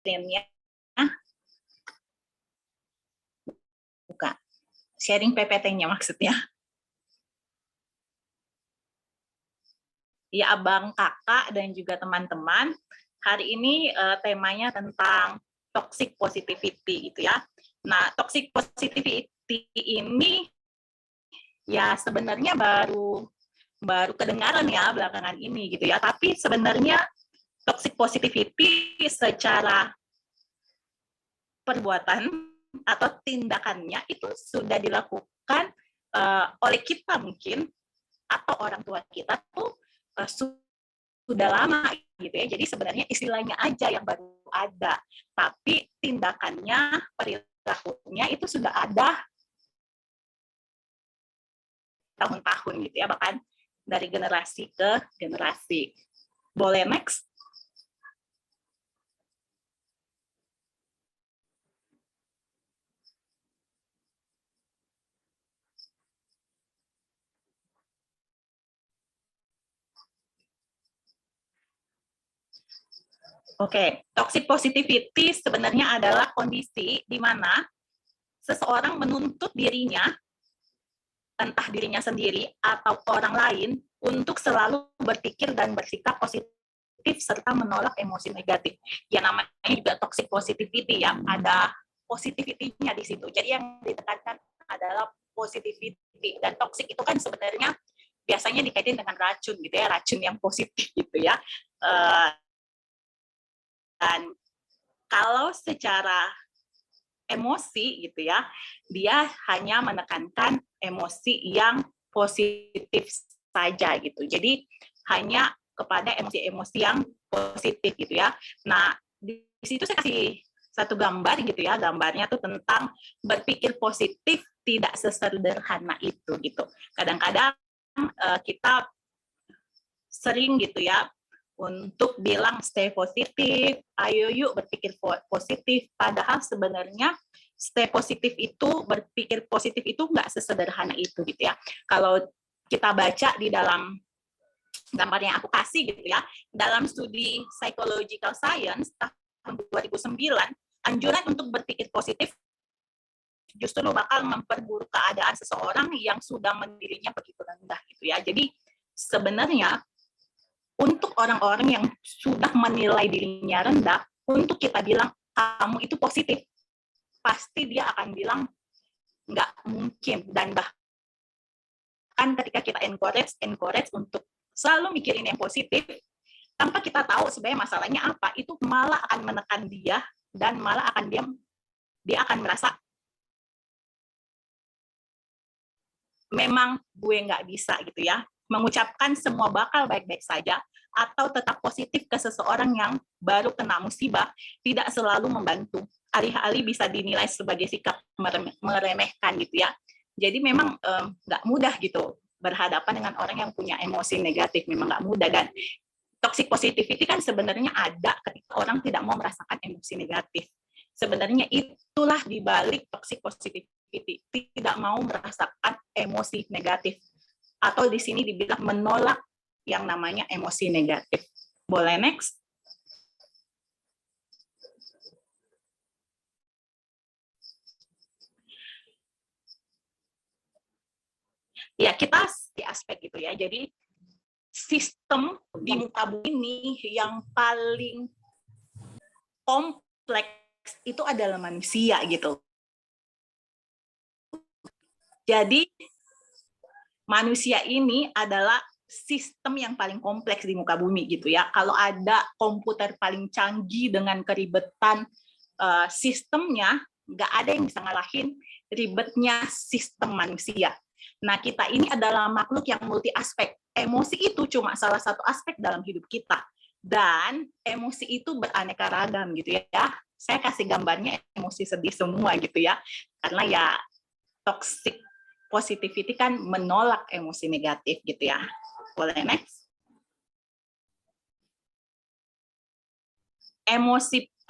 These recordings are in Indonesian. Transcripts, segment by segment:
screen-nya. Buka. Sharing PPT-nya maksudnya. Ya, abang, kakak, dan juga teman-teman. Hari ini temanya tentang toxic positivity gitu ya. Nah, toxic positivity ini ya sebenarnya baru kedengaran ya belakangan ini gitu ya. Tapi sebenarnya toxic positivity secara perbuatan atau tindakannya itu sudah dilakukan oleh kita mungkin, atau orang tua kita tuh sudah lama gitu ya. Jadi sebenarnya istilahnya aja yang baru ada, tapi tindakannya, perilakunya itu sudah ada tahun-tahun gitu ya, bahkan dari generasi ke generasi. Boleh next? Oke, toxic positivity sebenarnya adalah kondisi di mana seseorang menuntut dirinya, entah dirinya sendiri atau orang lain, untuk selalu berpikir dan bersikap positif serta menolak emosi negatif. Ya namanya juga toxic positivity ya, ada positivity-nya di situ. Jadi yang ditekankan adalah positivity, dan toxic itu kan sebenarnya biasanya dikaitin dengan racun gitu ya, racun yang positif gitu ya. Dan kalau secara emosi gitu ya, dia hanya menekankan emosi yang positif saja gitu. Jadi hanya kepada emosi-emosi yang positif gitu ya. Nah, di situ saya kasih satu gambar gitu ya. Gambarnya tuh tentang berpikir positif tidak sesederhana itu gitu. Kadang-kadang kita sering gitu ya untuk bilang stay positif, ayo yuk berpikir positif, padahal sebenarnya stay positif itu, berpikir positif itu nggak sesederhana itu gitu ya. Kalau kita baca di dalam gambar yang aku kasih gitu ya, dalam studi psychological science tahun 2009, anjuran untuk berpikir positif justru bakal memperburuk keadaan seseorang yang sudah mendirinya begitu rendah gitu ya. Jadi sebenarnya untuk orang-orang yang sudah menilai dirinya rendah, untuk kita bilang kamu itu positif, pasti dia akan bilang nggak mungkin. Dan bahkan ketika kita encourage untuk selalu mikirin yang positif, tanpa kita tahu sebenarnya masalahnya apa, itu malah akan menekan dia, dan malah akan dia akan merasa memang gue nggak bisa gitu ya, mengucapkan semua bakal baik-baik saja, atau tetap positif ke seseorang yang baru kena musibah tidak selalu membantu. Alih-alih bisa dinilai sebagai sikap meremehkan gitu ya. Jadi memang nggak mudah gitu berhadapan dengan orang yang punya emosi negatif, memang nggak mudah. Dan toxic positivity kan sebenarnya ada ketika orang tidak mau merasakan emosi negatif. Sebenarnya itulah dibalik toxic positivity, tidak mau merasakan emosi negatif, atau di sini dibilang menolak yang namanya emosi negatif. Boleh next? Ya, kita di aspek gitu ya. Jadi sistem di muka bumi ini yang paling kompleks itu adalah manusia gitu. Jadi manusia ini adalah sistem yang paling kompleks di muka bumi gitu ya. Kalau ada komputer paling canggih dengan keribetan sistemnya, nggak ada yang bisa ngalahin ribetnya sistem manusia. Nah, kita ini adalah makhluk yang multi aspek. Emosi itu cuma salah satu aspek dalam hidup kita. Dan emosi itu beraneka ragam gitu ya. Saya kasih gambarnya emosi sedih semua gitu ya. Karena ya toxic positivity kan menolak emosi negatif gitu ya. Boleh next?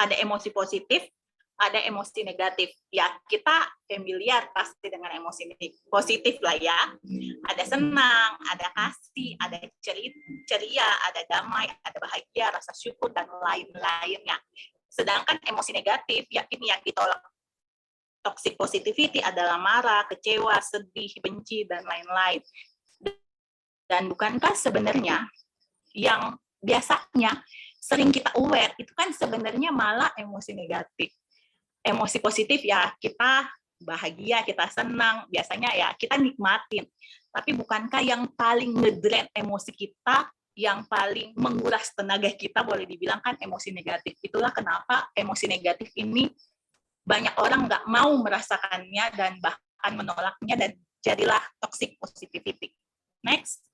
Ada emosi positif, ada emosi negatif. Ya, kita familiar pasti dengan emosi positif lah ya. Ada senang, ada kasih, ada ceria, ada damai, ada bahagia, rasa syukur, dan lain-lainnya. Sedangkan emosi negatif, ya ini yang ditolak. Toxic positivity adalah marah, kecewa, sedih, benci, dan lain-lain. Dan bukankah sebenarnya yang biasanya sering kita aware itu kan sebenarnya malah emosi negatif. Emosi positif ya kita bahagia, kita senang, biasanya ya kita nikmatin. Tapi bukankah yang paling ngedrain emosi kita, yang paling menguras tenaga kita, boleh dibilang kan emosi negatif. Itulah kenapa emosi negatif ini banyak orang nggak mau merasakannya dan bahkan menolaknya, dan jadilah toxic positivity. Next.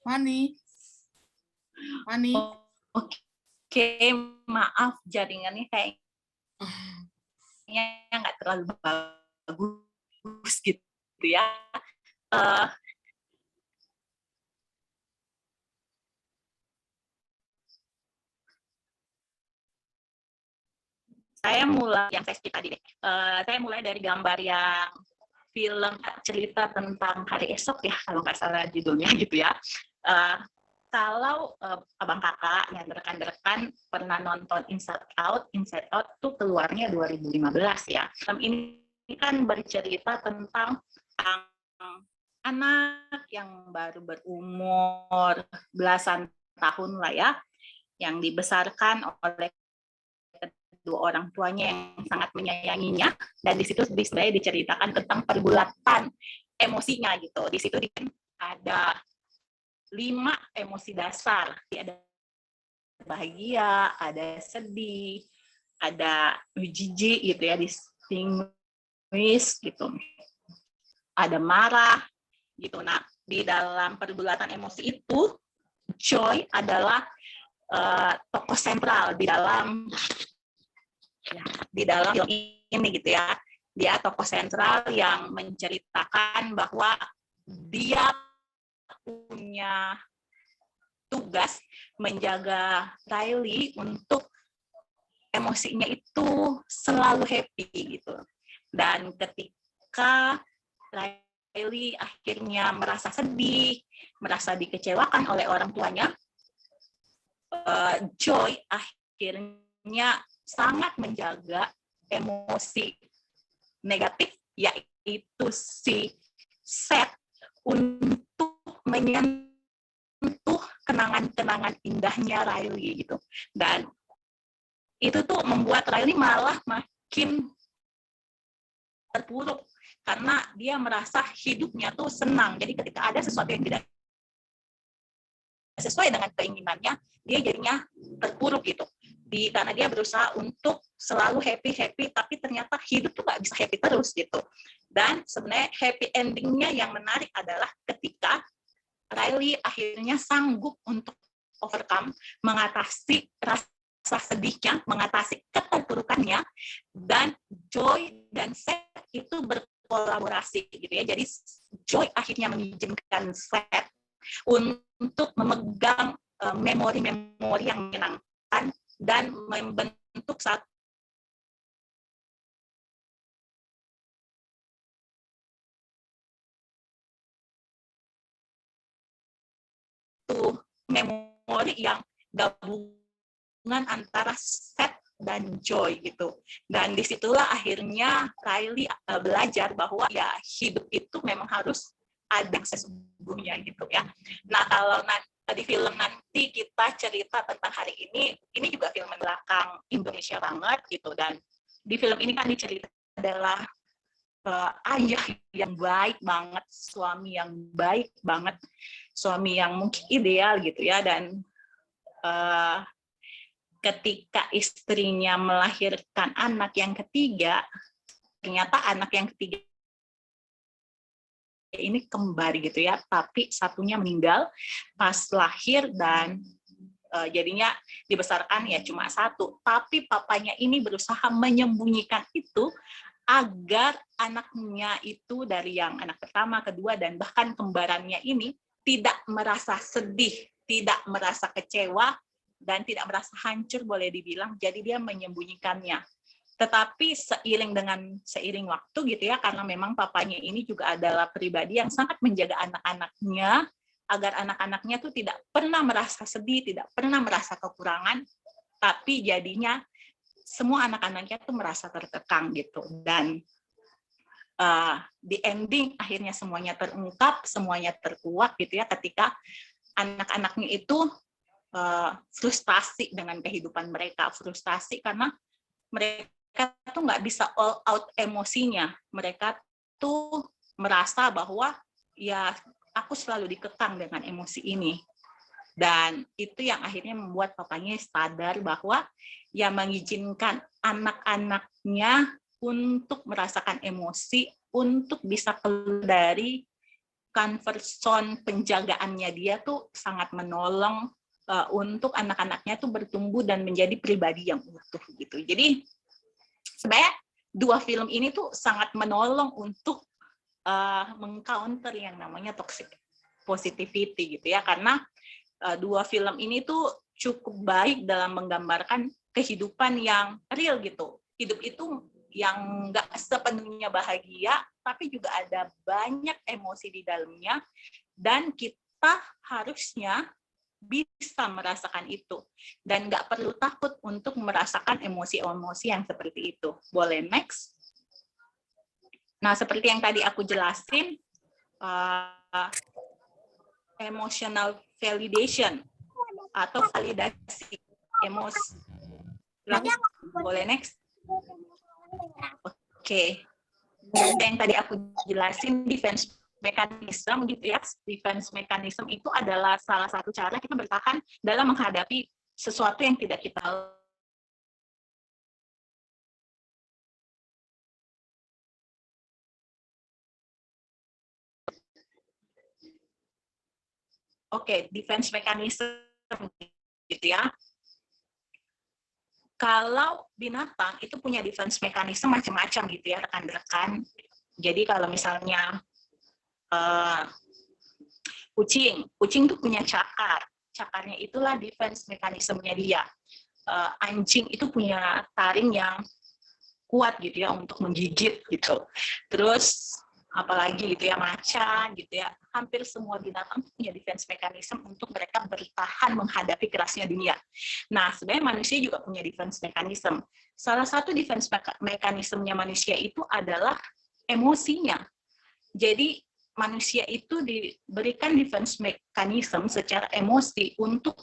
Mani. Oke, maaf jaringannya kayaknya nggak terlalu bagus gitu ya. Saya mulai yang saya cerita tadi deh. Saya mulai dari gambar yang film cerita tentang hari esok ya, kalau nggak salah judulnya gitu ya. Kalau abang kakak dan rekan-rekan pernah nonton Inside Out tuh keluarnya 2015 ya. Film ini kan bercerita tentang anak yang baru berumur belasan tahun lah ya, yang dibesarkan oleh kedua orang tuanya yang sangat menyayanginya, dan di situ sebenarnya diceritakan tentang pergulatan emosinya gitu. Di situ ada 5 emosi dasar, ada bahagia, ada sedih, ada jijik gitu ya, distinguish gitu, ada marah gitu. Nah, di dalam pergulatan emosi itu, joy adalah tokoh sentral di dalam film ini gitu ya. Dia tokoh sentral yang menceritakan bahwa dia punya tugas menjaga Riley untuk emosinya itu selalu happy gitu. Dan ketika Riley akhirnya merasa sedih, merasa dikecewakan oleh orang tuanya, Joy akhirnya sangat menjaga emosi negatif, yaitu si Seth, untuk menyentuh kenangan-kenangan indahnya Riley gitu. Dan itu tuh membuat Riley malah makin terpuruk karena dia merasa hidupnya tuh senang. Jadi ketika ada sesuatu yang tidak sesuai dengan keinginannya, dia jadinya terpuruk gitu. Karena dia berusaha untuk selalu happy, tapi ternyata hidup tuh nggak bisa happy terus gitu. Dan sebenarnya happy endingnya yang menarik adalah ketika Riley akhirnya sanggup untuk overcome, mengatasi rasa sedihnya, mengatasi keterpurukannya, dan Joy dan Seth itu berkolaborasi gitu ya. Jadi Joy akhirnya mengizinkan Seth untuk memegang memori-memori yang menyenangkan dan membentuk satu memori yang gabungan antara sad dan joy gitu. Dan disitulah akhirnya Kylie belajar bahwa ya hidup itu memang harus ada sesungguhnya gitu ya. Nah kalau di film nanti kita cerita tentang hari ini juga film belakang Indonesia banget gitu. Dan di film ini kan dicerita adalah ayah yang baik banget, suami yang baik banget, suami yang mungkin ideal gitu ya. Dan ketika istrinya melahirkan anak yang ketiga, ternyata anak yang ketiga ini kembar gitu ya, tapi satunya meninggal pas lahir dan jadinya dibesarkan ya cuma satu. Tapi papanya ini berusaha menyembunyikan itu agar anaknya itu dari yang anak pertama, kedua, dan bahkan kembarannya ini tidak merasa sedih, tidak merasa kecewa, dan tidak merasa hancur boleh dibilang. Jadi dia menyembunyikannya. Tetapi seiring waktu gitu ya, karena memang papanya ini juga adalah pribadi yang sangat menjaga anak-anaknya, agar anak-anaknya tuh tidak pernah merasa sedih, tidak pernah merasa kekurangan, tapi jadinya semua anak-anaknya tuh merasa terkekang gitu. Dan di ending akhirnya semuanya terungkap, semuanya terkuak gitu ya, ketika anak-anaknya itu frustasi dengan kehidupan mereka, frustasi karena mereka tuh nggak bisa all out emosinya. Mereka tuh merasa bahwa ya aku selalu dikekang dengan emosi ini. Dan itu yang akhirnya membuat papanya sadar bahwa ya mengizinkan anak-anaknya untuk merasakan emosi, untuk bisa keluar dari comfort zone penjagaannya dia tuh sangat menolong untuk anak-anaknya tuh bertumbuh dan menjadi pribadi yang utuh gitu. Jadi sebenarnya dua film ini tuh sangat menolong untuk mengcounter yang namanya toxic positivity gitu ya, karena dua film ini tuh cukup baik dalam menggambarkan kehidupan yang real gitu. Hidup itu yang nggak sepenuhnya bahagia, tapi juga ada banyak emosi di dalamnya, dan kita harusnya bisa merasakan itu dan nggak perlu takut untuk merasakan emosi-emosi yang seperti itu. Boleh next? Nah, seperti yang tadi aku jelasin, emotional validation atau validasi emosi. Boleh next? Oke. Yang tadi aku jelasin defense mechanism gitu ya. Defense mechanism itu adalah salah satu cara kita bertahan dalam menghadapi sesuatu yang tidak kita defense mechanism gitu ya. Kalau binatang itu punya defense mechanism macam-macam gitu ya, rekan-rekan. Jadi kalau misalnya kucing tuh punya cakar. Cakarnya itulah defense mekanismenya dia. Anjing itu punya taring yang kuat gitu ya untuk menggigit gitu. Terus apalagi gitu ya, macan gitu ya, hampir semua binatang punya defense mechanism untuk mereka bertahan menghadapi kerasnya dunia. Nah, sebenarnya manusia juga punya defense mechanism. Salah satu defense mechanismnya manusia itu adalah emosinya. Jadi manusia itu diberikan defense mechanism secara emosi untuk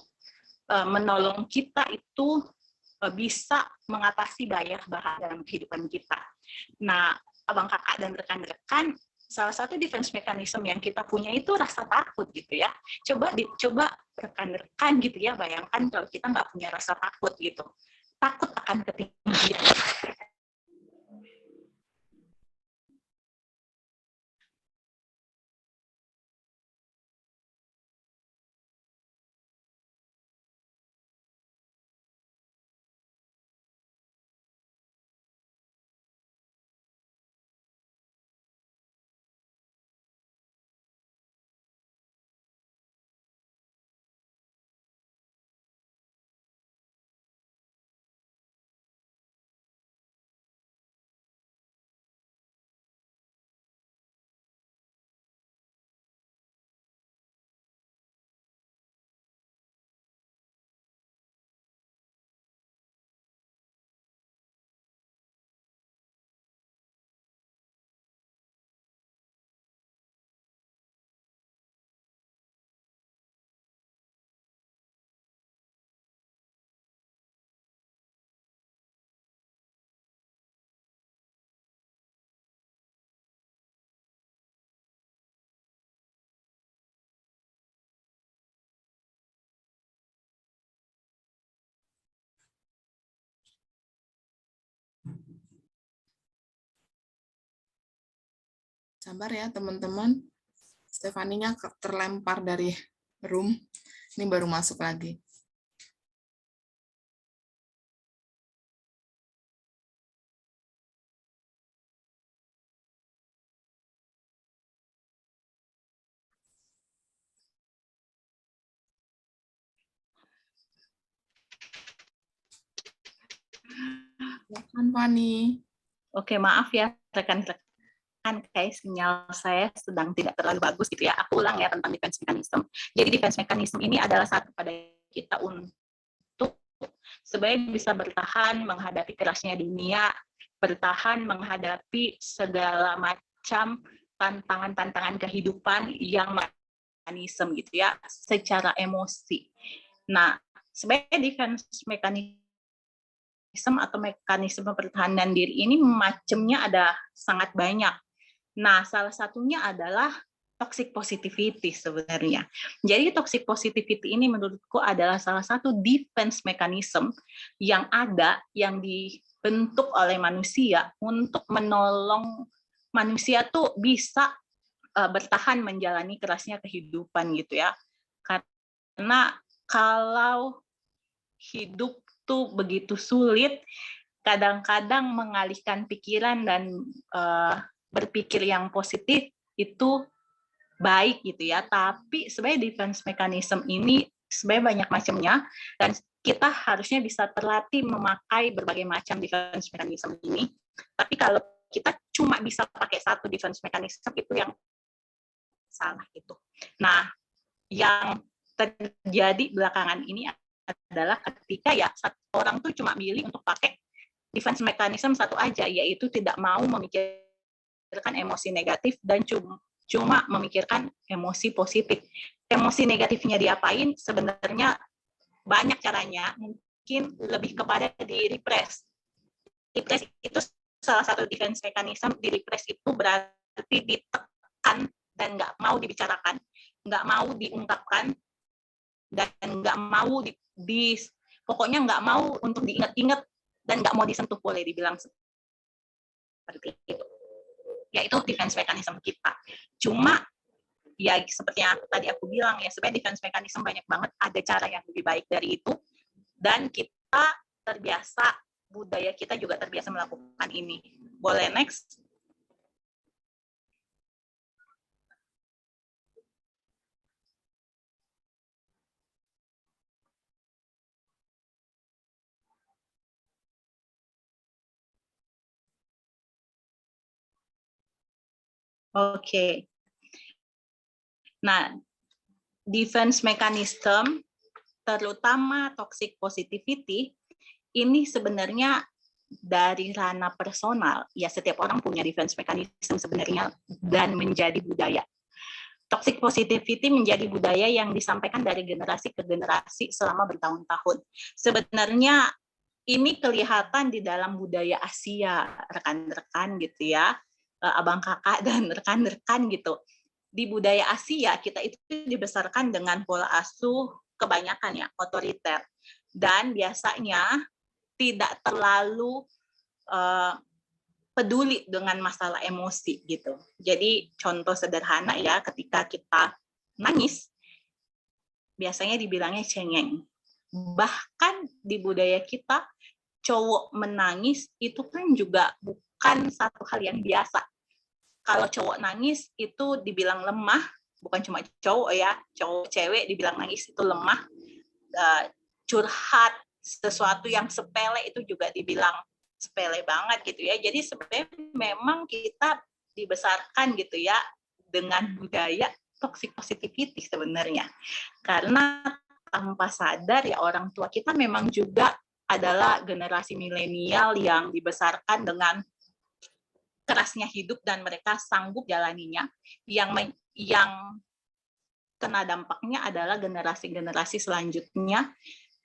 menolong kita itu bisa mengatasi banyak bahaya dalam kehidupan kita. Nah, abang kakak dan rekan-rekan, salah satu defense mechanism yang kita punya itu rasa takut gitu ya. Coba rekan-rekan gitu ya, bayangkan kalau kita nggak punya rasa takut gitu. Takut akan ketinggian. Sabar ya teman-teman. Stefaninya terlempar dari room. Ini baru masuk lagi. Silakan Fani. Oke, maaf ya rekan-rekan, kayak sinyal saya sedang tidak terlalu bagus gitu ya. Aku ulang ya tentang defense mechanism. Jadi defense mechanism ini adalah satu pada kita untuk sebagai bisa bertahan menghadapi kerasnya dunia, bertahan menghadapi segala macam tantangan-tantangan kehidupan yang mekanisme gitu ya, secara emosi. Nah, sebagai defense mechanism atau mekanisme pertahanan diri ini macamnya ada sangat banyak. Nah, salah satunya adalah toxic positivity sebenarnya. Jadi toxic positivity ini menurutku adalah salah satu defense mechanism yang ada, yang dibentuk oleh manusia untuk menolong manusia tuh bisa bertahan menjalani kerasnya kehidupan gitu ya. Karena kalau hidup tuh begitu sulit, kadang-kadang mengalihkan pikiran dan berpikir yang positif itu baik gitu ya. Tapi sebenarnya defense mechanism ini sebenarnya banyak macamnya, dan kita harusnya bisa terlatih memakai berbagai macam defense mechanism ini. Tapi kalau kita cuma bisa pakai satu defense mechanism, itu yang salah gitu. Nah, yang terjadi belakangan ini adalah ketika ya orang tuh cuma milih untuk pakai defense mechanism satu aja, yaitu tidak mau memikirkan emosi negatif dan cuma memikirkan emosi positif. Emosi negatifnya diapain? Sebenarnya banyak caranya, mungkin lebih kepada di repress. Repress itu salah satu defense mechanism. Di repress itu berarti ditekan dan nggak mau dibicarakan, nggak mau diungkapkan, dan nggak mau pokoknya nggak mau untuk diingat-ingat dan nggak mau disentuh, boleh dibilang seperti itu. Yaitu defense mechanism kita. Cuma ya seperti yang tadi aku bilang ya, sebenarnya defense mechanism banyak banget, ada cara yang lebih baik dari itu, dan kita terbiasa, budaya kita juga terbiasa melakukan ini. Boleh next? Oke. Nah, defense mechanism, terutama toxic positivity, ini sebenarnya dari ranah personal. Ya, setiap orang punya defense mechanism sebenarnya, dan menjadi budaya. Toxic positivity menjadi budaya yang disampaikan dari generasi ke generasi selama bertahun-tahun. Sebenarnya ini kelihatan di dalam budaya Asia, rekan-rekan gitu ya, abang kakak dan rekan-rekan gitu. Di budaya Asia kita itu dibesarkan dengan pola asuh kebanyakan ya otoriter, dan biasanya tidak terlalu peduli dengan masalah emosi gitu. Jadi contoh sederhana ya, ketika kita nangis biasanya dibilangnya cengeng. Bahkan di budaya kita, cowok menangis itu kan juga bukan satu hal yang biasa. Kalau cowok nangis itu dibilang lemah, bukan cuma cowok ya, cowok cewek dibilang nangis itu lemah, curhat sesuatu yang sepele itu juga dibilang sepele banget gitu ya. Jadi sebenarnya memang kita dibesarkan gitu ya dengan budaya toxic positivity sebenarnya. Karena tanpa sadar ya orang tua kita memang juga adalah generasi milenial yang dibesarkan dengan kerasnya hidup dan mereka sanggup jalaninya. Yang kena dampaknya adalah generasi-generasi selanjutnya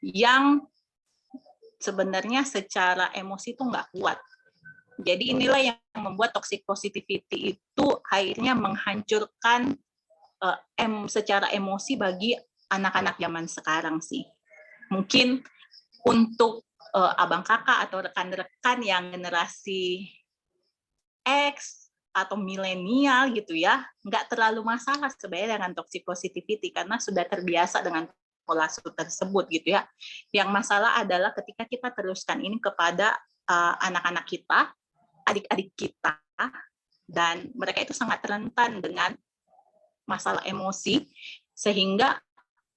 yang sebenarnya secara emosi itu nggak kuat. Jadi inilah yang membuat toxic positivity itu akhirnya menghancurkan secara emosi bagi anak-anak zaman sekarang sih. Mungkin untuk abang kakak atau rekan-rekan yang generasi X atau milenial gitu ya, nggak terlalu masalah sebenarnya dengan toxic positivity karena sudah terbiasa dengan pola tersebut gitu ya. Yang masalah adalah ketika kita teruskan ini kepada anak-anak kita, adik-adik kita, dan mereka itu sangat rentan dengan masalah emosi, sehingga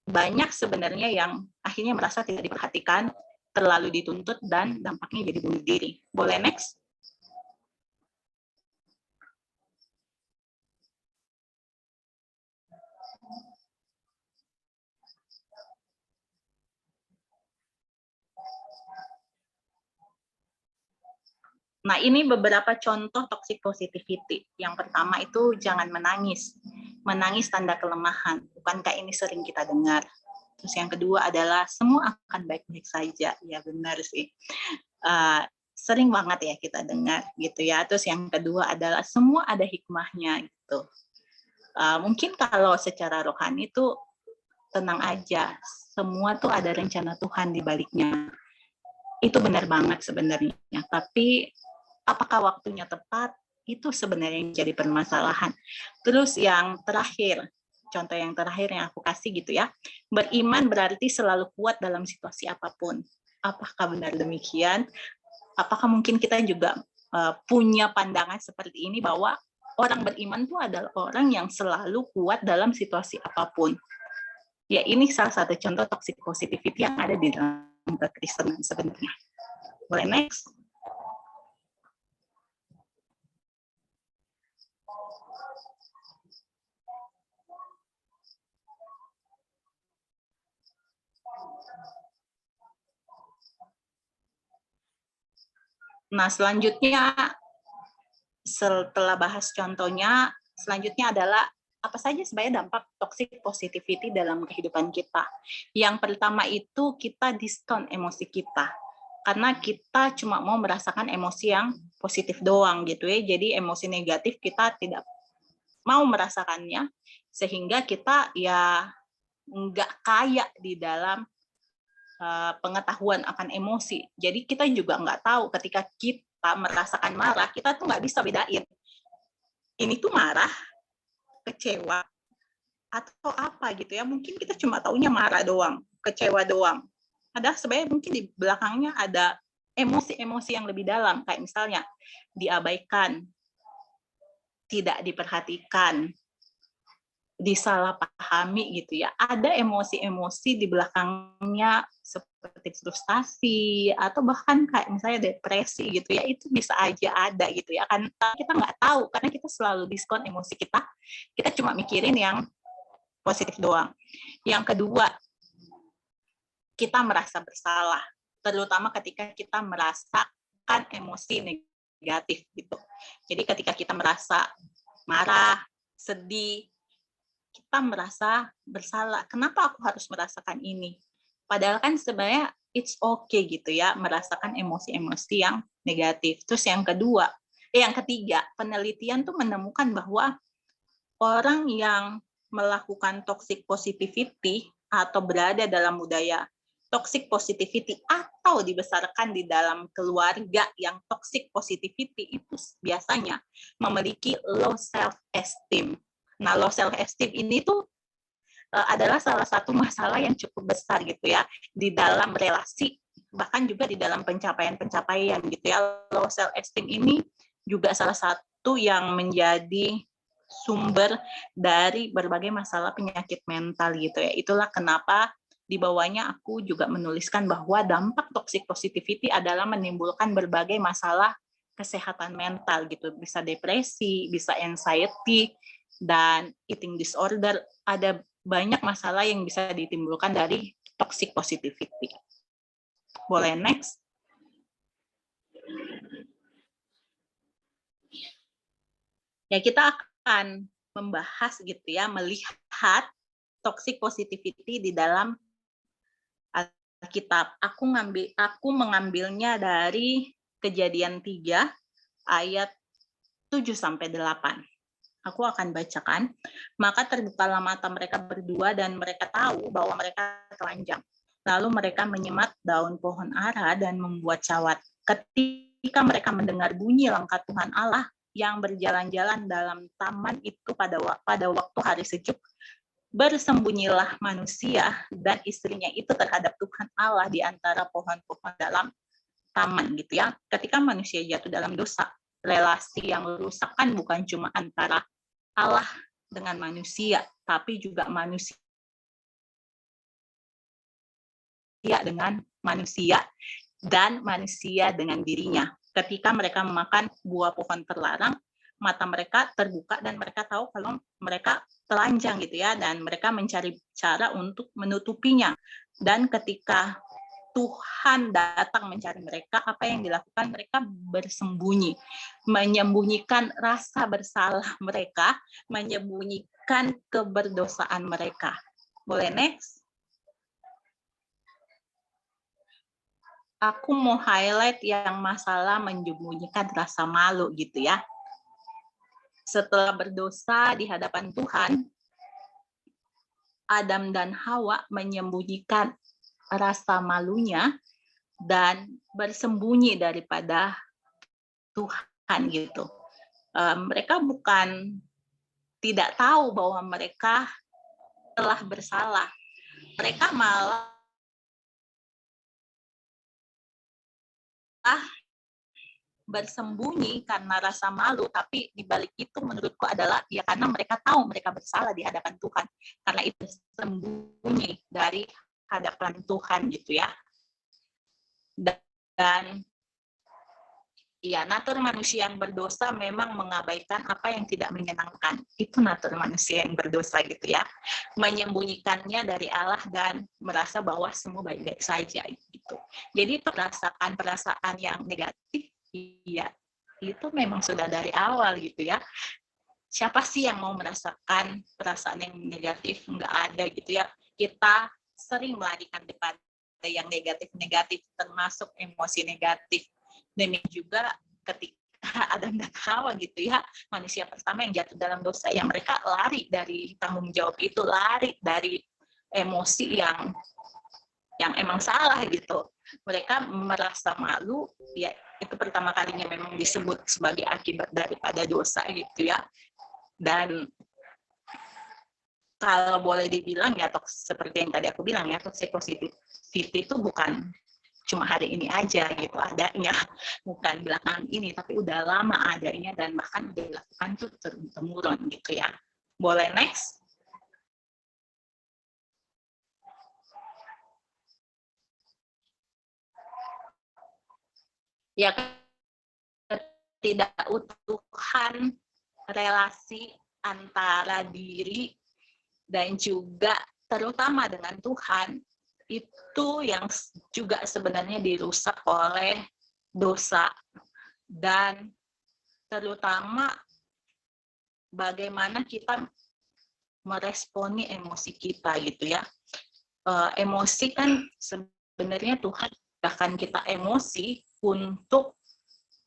banyak sebenarnya yang akhirnya merasa tidak diperhatikan, terlalu dituntut, dan dampaknya jadi bunuh diri. Boleh next? Nah, ini beberapa contoh toxic positivity. Yang pertama itu jangan menangis. Menangis tanda kelemahan. Bukankah ini sering kita dengar? Terus yang kedua adalah semua akan baik-baik saja. Ya benar sih. Sering banget ya kita dengar gitu ya. Terus yang kedua adalah semua ada hikmahnya gitu. Mungkin kalau secara rohani itu tenang aja. Semua tuh ada rencana Tuhan di baliknya. Itu benar banget sebenarnya. Tapi apakah waktunya tepat? Itu sebenarnya yang jadi permasalahan. Terus yang terakhir, contoh yang terakhir yang aku kasih gitu ya, beriman berarti selalu kuat dalam situasi apapun. Apakah benar demikian? Apakah mungkin kita juga punya pandangan seperti ini bahwa orang beriman itu adalah orang yang selalu kuat dalam situasi apapun? Ya, ini salah satu contoh toxic positivity yang ada di dalam kekristenan sebenarnya. Boleh next? Nah, selanjutnya setelah bahas contohnya, selanjutnya adalah apa saja sebenarnya dampak toxic positivity dalam kehidupan kita. Yang pertama itu kita diskon emosi kita. Karena kita cuma mau merasakan emosi yang positif doang gitu ya. Jadi emosi negatif kita tidak mau merasakannya, sehingga kita ya nggak kaya di dalam pengetahuan akan emosi. Jadi kita juga nggak tahu ketika kita merasakan marah, kita tuh nggak bisa bedain. Ini tuh marah, kecewa, atau apa gitu ya. Mungkin kita cuma taunya marah doang, kecewa doang. Padahal sebenarnya mungkin di belakangnya ada emosi-emosi yang lebih dalam. Kayak misalnya diabaikan, tidak diperhatikan, disalahpahami gitu ya. Ada emosi-emosi di belakangnya seperti frustasi atau bahkan kayak misalnya depresi gitu ya, itu bisa aja ada gitu ya kan, kita nggak tahu karena kita selalu diskon emosi kita cuma mikirin yang positif doang. Yang kedua, kita merasa bersalah, terutama ketika kita merasakan emosi negatif gitu. Jadi ketika kita merasa marah, sedih, kita merasa bersalah. Kenapa aku harus merasakan ini? Padahal kan sebenarnya it's okay gitu ya, merasakan emosi-emosi yang negatif. Terus yang ketiga, penelitian tuh menemukan bahwa orang yang melakukan toxic positivity atau berada dalam budaya toxic positivity atau dibesarkan di dalam keluarga yang toxic positivity itu biasanya memiliki low self esteem. Nah, low self esteem ini tuh adalah salah satu masalah yang cukup besar gitu ya di dalam relasi, bahkan juga di dalam pencapaian-pencapaian gitu ya. Low self esteem ini juga salah satu yang menjadi sumber dari berbagai masalah penyakit mental gitu ya. Itulah kenapa di bawahnya aku juga menuliskan bahwa dampak toxic positivity adalah menimbulkan berbagai masalah kesehatan mental gitu. Bisa depresi, bisa anxiety, dan eating disorder. Ada banyak masalah yang bisa ditimbulkan dari toxic positivity. Boleh next? Ya, kita akan membahas gitu ya, melihat toxic positivity di dalam Alkitab. Aku mengambilnya dari Kejadian 3 ayat 7-8. Aku akan bacakan. Maka terbukalah mata mereka berdua dan mereka tahu bahwa mereka telanjang. Lalu mereka menyemat daun pohon ara dan membuat cawat. Ketika mereka mendengar bunyi langkah Tuhan Allah yang berjalan-jalan dalam taman itu pada waktu hari sejuk, bersembunyilah manusia dan istrinya itu terhadap Tuhan Allah di antara pohon-pohon dalam taman gitu ya. Ketika manusia jatuh dalam dosa, relasi yang rusak kan bukan cuma antara Allah dengan manusia, tapi juga manusia dengan manusia dan manusia dengan dirinya. Ketika mereka memakan buah pohon terlarang, mata mereka terbuka dan mereka tahu kalau mereka telanjang gitu ya, dan mereka mencari cara untuk menutupinya. Dan ketika Tuhan datang mencari mereka, apa yang dilakukan? Mereka bersembunyi, menyembunyikan rasa bersalah mereka, menyembunyikan keberdosaan mereka. Boleh next? Aku mau highlight yang masalah menyembunyikan rasa malu gitu ya. Setelah berdosa di hadapan Tuhan, Adam dan Hawa menyembunyikan rasa malunya dan bersembunyi daripada Tuhan gitu. Mereka bukan tidak tahu bahwa mereka telah bersalah. Mereka malah bersembunyi karena rasa malu, tapi dibalik itu menurutku adalah ya karena mereka tahu mereka bersalah di hadapan Tuhan, karena itu sembunyi dari hadapan Tuhan gitu ya. Dan ya, natur manusia yang berdosa memang mengabaikan apa yang tidak menyenangkan. Itu natur manusia yang berdosa gitu ya. Menyembunyikannya dari Allah dan merasa bahwa semua baik-baik saja gitu. Jadi perasaan yang negatif, iya, itu memang sudah dari awal gitu ya. Siapa sih yang mau merasakan perasaan yang negatif? Enggak ada gitu ya. Kita sering melarikan daripada yang negatif-negatif, termasuk emosi negatif. Demikian juga ketika Adam dan Hawa gitu ya, manusia pertama yang jatuh dalam dosa, yang mereka lari dari tanggung jawab itu, lari dari emosi yang emang salah gitu. Mereka merasa malu, ya itu pertama kalinya memang disebut sebagai akibat daripada dosa gitu ya. Dan kalau boleh dibilang ya, seperti yang tadi aku bilang ya, toxic positivity itu bukan cuma hari ini aja gitu adanya, bukan belakangan ini, tapi udah lama adanya dan bahkan udah dilakukan tuh turun-temurun gitu ya. Boleh next? Ya, ketidakutuhan relasi antara diri dan juga terutama dengan Tuhan, itu yang juga sebenarnya dirusak oleh dosa. Dan terutama bagaimana kita meresponi emosi kita gitu ya. Emosi kan sebenarnya Tuhan bahkan kita emosi untuk,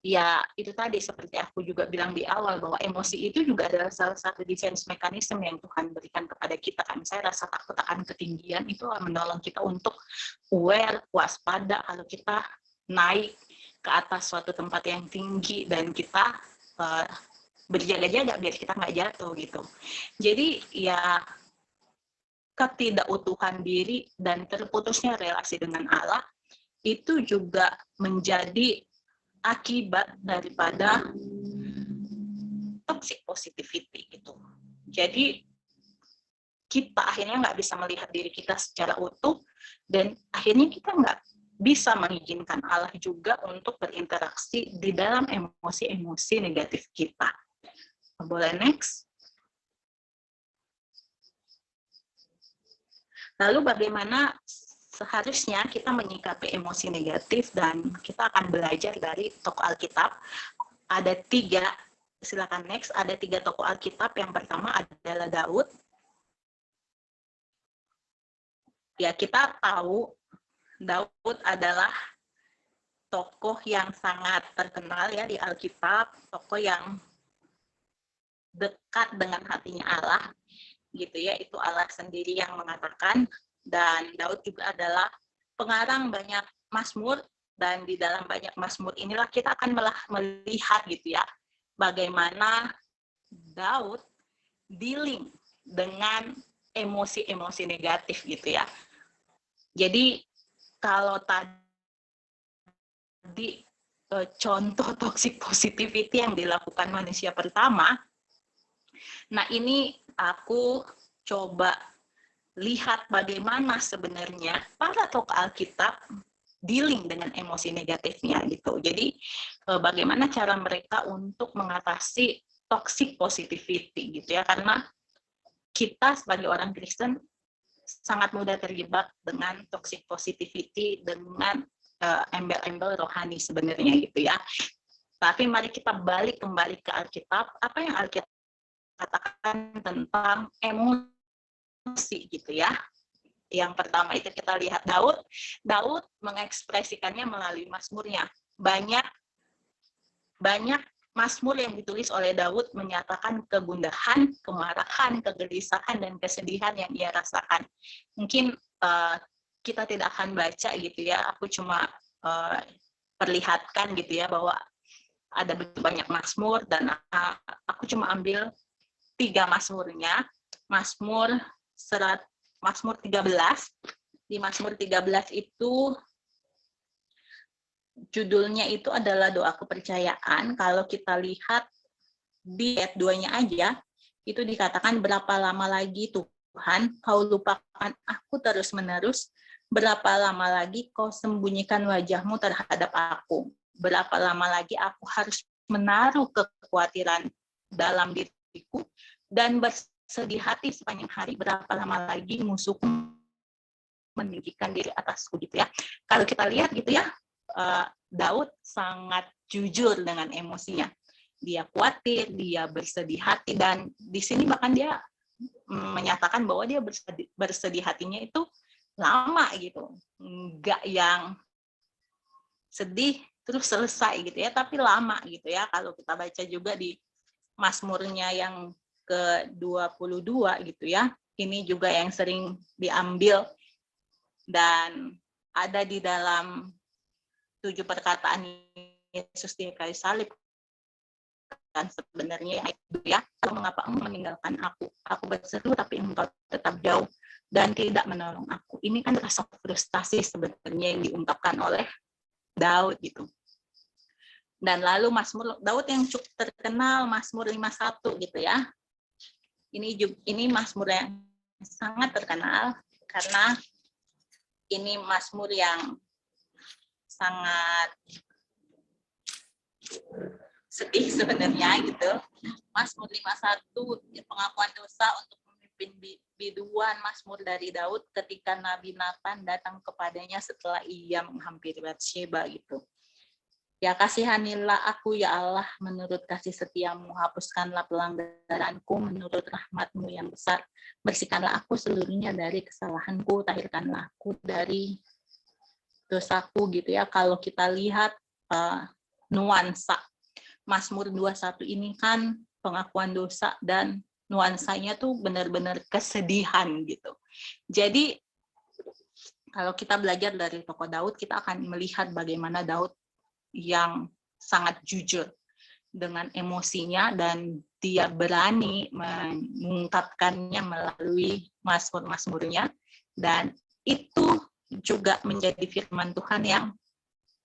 ya itu tadi seperti aku juga bilang di awal, bahwa emosi itu juga adalah salah satu defense mechanism yang Tuhan berikan kepada kita kan. Saya rasa takut akan ketinggian itu menolong kita untuk aware, waspada kalau kita naik ke atas suatu tempat yang tinggi, dan kita berjaga-jaga biar kita nggak jatuh gitu. Jadi ya, ketidakutuhan diri dan terputusnya relasi dengan Allah itu juga menjadi akibat daripada toxic positivity gitu. Jadi kita akhirnya nggak bisa melihat diri kita secara utuh, dan akhirnya kita nggak bisa mengizinkan Allah juga untuk berinteraksi di dalam emosi-emosi negatif kita. Boleh next? Lalu bagaimana seharusnya kita menyikapi emosi negatif, dan kita akan belajar dari tokoh Alkitab. Ada 3, silakan next, ada 3 tokoh Alkitab. Yang pertama adalah Daud. Ya, kita tahu Daud adalah tokoh yang sangat terkenal ya di Alkitab, tokoh yang dekat dengan hatinya Allah gitu ya, itu Allah sendiri yang mengatakan. Dan Daud juga adalah pengarang banyak mazmur, dan di dalam banyak mazmur inilah kita akan melihat gitu ya, bagaimana Daud dealing dengan emosi-emosi negatif gitu ya. Jadi kalau tadi contoh toxic positivity yang dilakukan manusia pertama, nah ini aku coba lihat bagaimana sebenarnya para tokoh Alkitab dealing dengan emosi negatifnya gitu. Jadi bagaimana cara mereka untuk mengatasi toxic positivity gitu ya, karena kita sebagai orang Kristen sangat mudah terjebak dengan toxic positivity, dengan embel-embel rohani sebenarnya gitu ya. Tapi mari kita balik kembali ke Alkitab, apa yang Alkitab katakan tentang emosi gitu ya. Yang pertama itu kita lihat Daud mengekspresikannya melalui mazmurnya. Banyak mazmur yang ditulis oleh Daud menyatakan kegundahan, kemarahan, kegelisahan, dan kesedihan yang ia rasakan. Mungkin kita tidak akan baca gitu ya, aku cuma perlihatkan gitu ya bahwa ada begitu banyak mazmur, dan aku cuma ambil 3 mazmurnya. Mazmur 13. Di Mazmur 13 itu judulnya itu adalah doa kepercayaan. Kalau kita lihat di ayat 2-nya aja, itu dikatakan, berapa lama lagi Tuhan kau lupakan aku terus-menerus, berapa lama lagi kau sembunyikan wajahmu terhadap aku, berapa lama lagi aku harus menaruh kekhawatiran dalam diriku dan bersedih hati sepanjang hari, berapa lama lagi musuhku meninggikan diri atasku gitu ya. Kalau kita lihat gitu ya, Daud sangat jujur dengan emosinya. Dia khawatir, dia bersedih hati, dan di sini bahkan dia menyatakan bahwa dia bersedih hatinya itu lama gitu. Enggak yang sedih terus selesai gitu ya, tapi lama gitu ya. Kalau kita baca juga di Mazmurnya yang ke-22 gitu ya, ini juga yang sering diambil dan ada di dalam 7 perkataan Yesus di kayu salib. Dan sebenarnya itu ya, mengapa engkau meninggalkan aku? Aku berseru tapi engkau tetap jauh dan tidak menolong aku. Ini kan rasa frustasi sebenarnya yang diungkapkan oleh Daud gitu. Dan lalu Mazmur Daud yang cukup terkenal, Mazmur 51 gitu ya. Ini Mazmur yang sangat terkenal karena ini mazmur yang sangat sedih sebenarnya gitu. Mazmur 51, pengakuan dosa untuk pemimpin biduan, mazmur dari Daud ketika Nabi Nathan datang kepadanya setelah ia menghampiri Batsheba gitu. Ya kasihanilah aku ya Allah, menurut kasih setiamu, hapuskanlah pelanggaranku menurut rahmatmu yang besar. Bersihkanlah aku seluruhnya dari kesalahanku, tahirkanlah aku dari dosaku gitu ya. Kalau kita lihat nuansa Mazmur 21 ini kan pengakuan dosa dan nuansanya tuh benar-benar kesedihan gitu. Jadi kalau kita belajar dari tokoh Daud, kita akan melihat bagaimana Daud yang sangat jujur dengan emosinya dan dia berani mengungkapkannya melalui mazmur-mazmurnya, dan itu juga menjadi firman Tuhan yang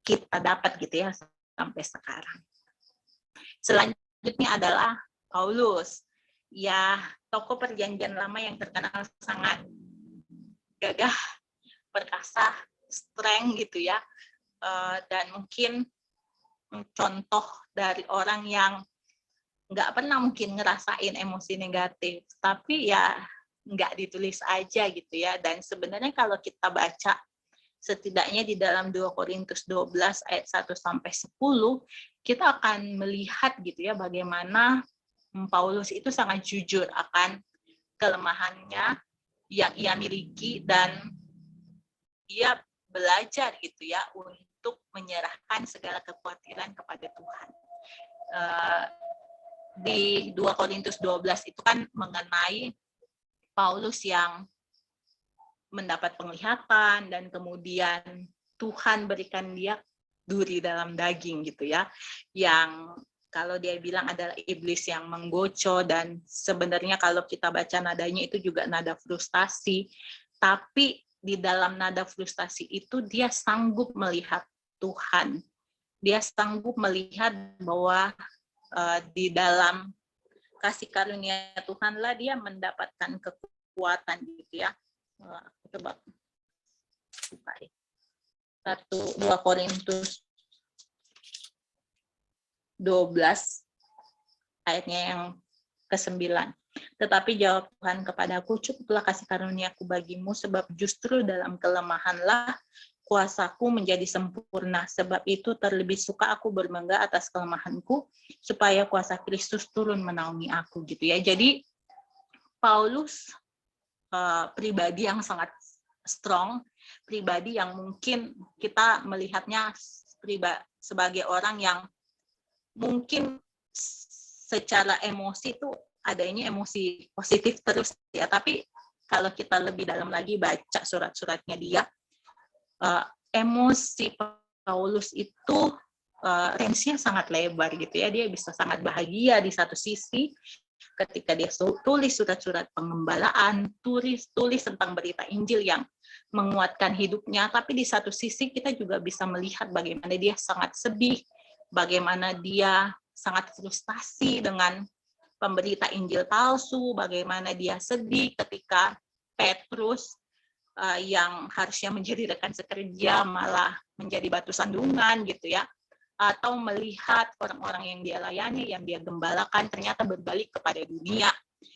kita dapat gitu ya sampai sekarang. Selanjutnya adalah Paulus, ya tokoh perjanjian lama yang terkenal sangat gagah, perkasa, strength gitu ya, dan mungkin contoh dari orang yang nggak pernah mungkin ngerasain emosi negatif, tapi ya nggak ditulis aja gitu ya. Dan sebenarnya kalau kita baca setidaknya di dalam 2 Korintus 12 ayat 1-10, kita akan melihat gitu ya bagaimana Paulus itu sangat jujur akan kelemahannya yang ia miliki, dan ia belajar gitu ya untuk menyerahkan segala kekhawatiran kepada Tuhan. Di 2 Korintus 12 itu kan mengenai Paulus yang mendapat penglihatan dan kemudian Tuhan berikan dia duri dalam daging gitu ya, yang kalau dia bilang adalah iblis yang menggoco, dan sebenarnya kalau kita baca nadanya itu juga nada frustasi, tapi di dalam nada frustasi itu dia sanggup melihat Tuhan, dia sanggup melihat bahwa di dalam kasih karunia Tuhanlah dia mendapatkan kekuatan gitu ya. Coba 2 Korintus 12 ayatnya yang ke-9. Tetapi jawab Tuhan kepadaku, cukuplah kasih karuniaku bagimu, sebab justru dalam kelemahanlah kuasaku menjadi sempurna. Sebab itu terlebih suka aku berbangga atas kelemahanku, supaya kuasa Kristus turun menaungi aku gitu ya. Jadi Paulus pribadi yang sangat strong, pribadi yang mungkin kita melihatnya sebagai orang yang mungkin secara emosi itu adanya emosi positif terus ya, tapi kalau kita lebih dalam lagi baca surat-suratnya dia, emosi Paulus itu range-nya sangat lebar gitu ya. Dia bisa sangat bahagia di satu sisi ketika dia tulis surat-surat pengembalaan, tulis tentang berita Injil yang menguatkan hidupnya, tapi di satu sisi kita juga bisa melihat bagaimana dia sangat sedih, bagaimana dia sangat frustasi dengan pemberita Injil palsu, bagaimana dia sedih ketika Petrus yang harusnya menjadi rekan sekerja malah menjadi batu sandungan gitu ya, atau melihat orang-orang yang dia layani, yang dia gembalakan ternyata berbalik kepada dunia.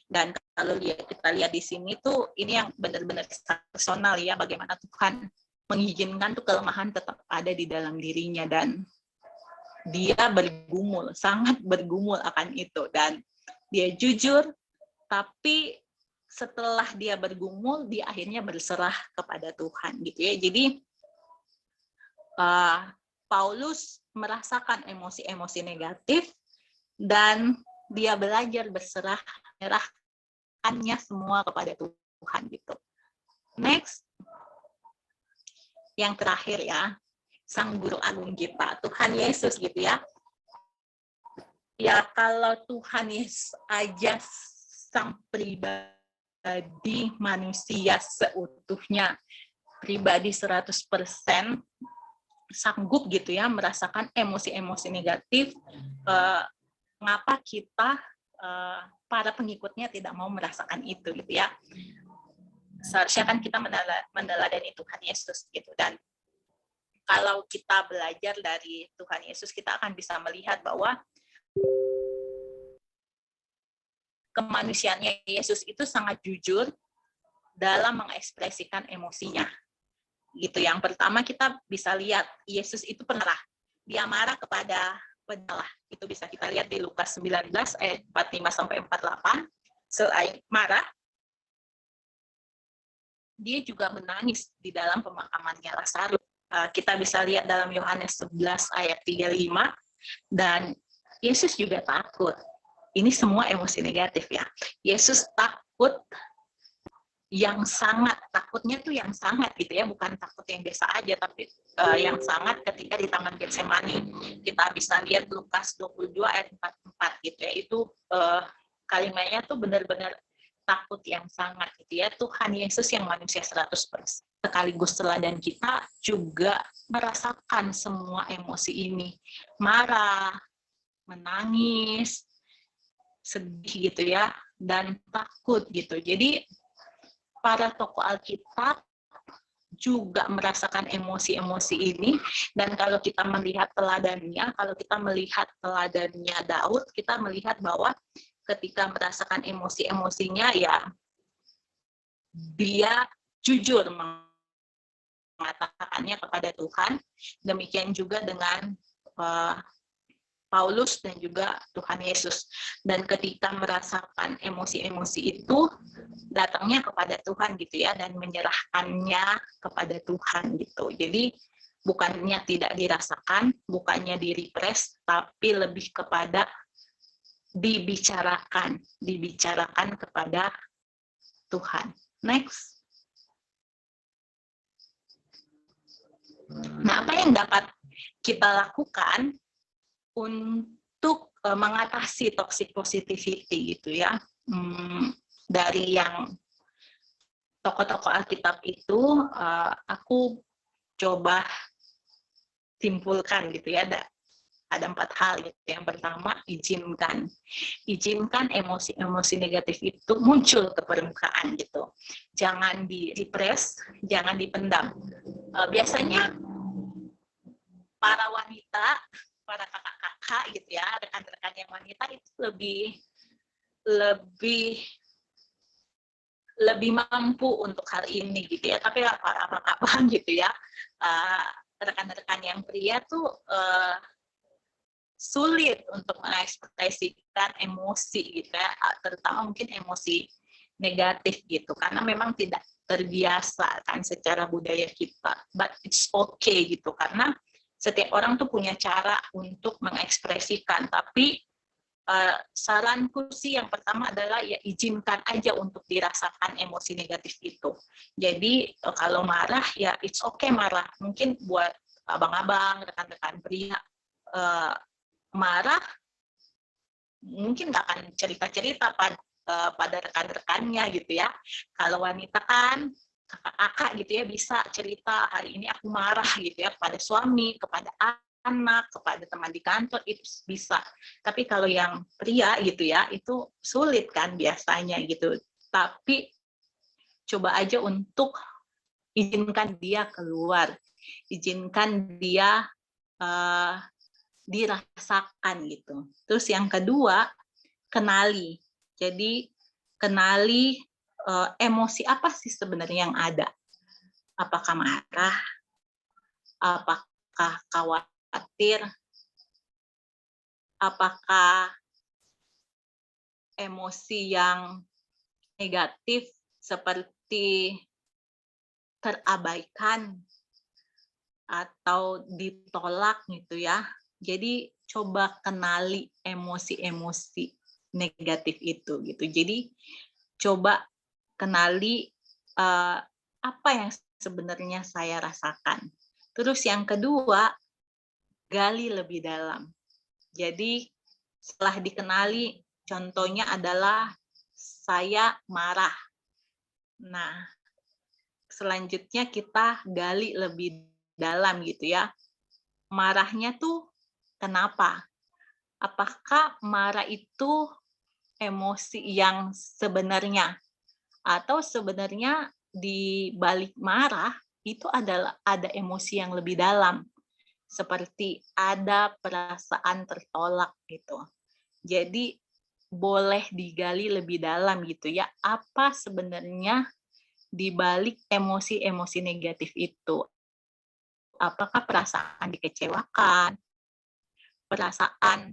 Dan kalau kita lihat di sini tuh ini yang benar-benar personal ya, bagaimana Tuhan mengizinkan tuh kelemahan tetap ada di dalam dirinya, dan dia bergumul, sangat bergumul akan itu, dan dia jujur, tapi setelah dia bergumul, dia akhirnya berserah kepada Tuhan gitu ya. Jadi Paulus merasakan emosi-emosi negatif, dan dia belajar berserah, menyerahkannya semua kepada Tuhan gitu. Next, yang terakhir ya, Sang Guru Agung kita, Tuhan Yesus gitu ya. Ya kalau Tuhan Yesus aja sang pribadi manusia seutuhnya, pribadi 100% sanggup gitu ya merasakan emosi-emosi negatif, mengapa kita para pengikutnya tidak mau merasakan itu gitu ya. Seharusnya kan kita meneladani Tuhan Yesus gitu, dan kalau kita belajar dari Tuhan Yesus, kita akan bisa melihat bahwa kemanusiaannya Yesus itu sangat jujur dalam mengekspresikan emosinya. Gitu. Yang pertama kita bisa lihat Yesus itu pemarah. Dia marah kepada penyalah. Itu bisa kita lihat di Lukas 19 ayat 45 sampai 48. Selain marah, dia juga menangis di dalam pemakamannya Lazarus. Kita bisa lihat dalam Yohanes 11 ayat 35, dan Yesus juga takut. Ini semua emosi negatif ya. Yesus takut yang sangat, takutnya tuh yang sangat gitu ya, bukan takut yang biasa aja, tapi yang sangat ketika di Taman Getsemani. Kita bisa lihat Lukas 22 ayat 44 gitu ya, itu kalimatnya tuh benar-benar takut yang sangat gitu ya. Tuhan Yesus yang manusia 100% sekaligus teladan kita juga merasakan semua emosi ini, marah, menangis, sedih gitu ya, dan takut gitu. Jadi para tokoh Alkitab juga merasakan emosi-emosi ini, dan kalau kita melihat teladannya, kalau kita melihat teladannya Daud, kita melihat bahwa ketika merasakan emosi-emosinya ya dia jujur mengatakannya kepada Tuhan. Demikian juga dengan Paulus dan juga Tuhan Yesus. Dan ketika merasakan emosi-emosi itu, datangnya kepada Tuhan gitu ya, dan menyerahkannya kepada Tuhan gitu. Jadi bukannya tidak dirasakan, bukannya direpress, tapi lebih kepada dibicarakan kepada Tuhan. Next. Nah, apa yang dapat kita lakukan untuk mengatasi toxic positivity gitu ya. Dari yang tokoh-tokoh Alkitab itu aku coba simpulkan gitu ya, ada 4 hal gitu. Yang pertama, izinkan emosi-emosi negatif itu muncul ke permukaan gitu. Jangan di-repress, jangan dipendam. Biasanya para wanita, para kakak-kakak gitu ya, rekan-rekan yang wanita itu lebih mampu untuk hal ini gitu ya. Tapi para abang-abang gitu ya, rekan-rekan yang pria tuh sulit untuk mengekspresikan emosi gitu ya, terutama mungkin emosi negatif gitu, karena memang tidak terbiasa kan secara budaya kita. But it's okay gitu, karena setiap orang tuh punya cara untuk mengekspresikan. Tapi saranku sih yang pertama adalah ya izinkan aja untuk dirasakan emosi negatif itu. Jadi kalau marah ya it's okay marah. Mungkin buat abang-abang, rekan-rekan pria marah mungkin nggak akan cerita-cerita pada rekan-rekannya gitu ya. Kalau wanita kan kakak-kakak gitu ya bisa cerita, hari ini aku marah gitu ya, kepada suami, kepada anak, kepada teman di kantor, itu bisa. Tapi kalau yang pria gitu ya, itu sulit kan biasanya gitu. Tapi coba aja untuk izinkan dia keluar, izinkan dia dirasakan gitu. Terus yang kedua, kenali. Jadi kenali emosi apa sih sebenarnya yang ada. Apakah marah? Apakah khawatir? Apakah emosi yang negatif seperti terabaikan atau ditolak gitu ya. Jadi coba kenali emosi-emosi negatif itu gitu. Jadi coba kenali apa yang sebenarnya saya rasakan. Terus yang kedua, gali lebih dalam. Jadi setelah dikenali, contohnya adalah saya marah. Nah, selanjutnya kita gali lebih dalam gitu ya. Marahnya tuh kenapa? Apakah marah itu emosi yang sebenarnya? Atau sebenarnya di balik marah itu ada emosi yang lebih dalam, seperti ada perasaan tertolak gitu. Jadi boleh digali lebih dalam gitu ya, apa sebenarnya di balik emosi-emosi negatif itu. Apakah perasaan dikecewakan, perasaan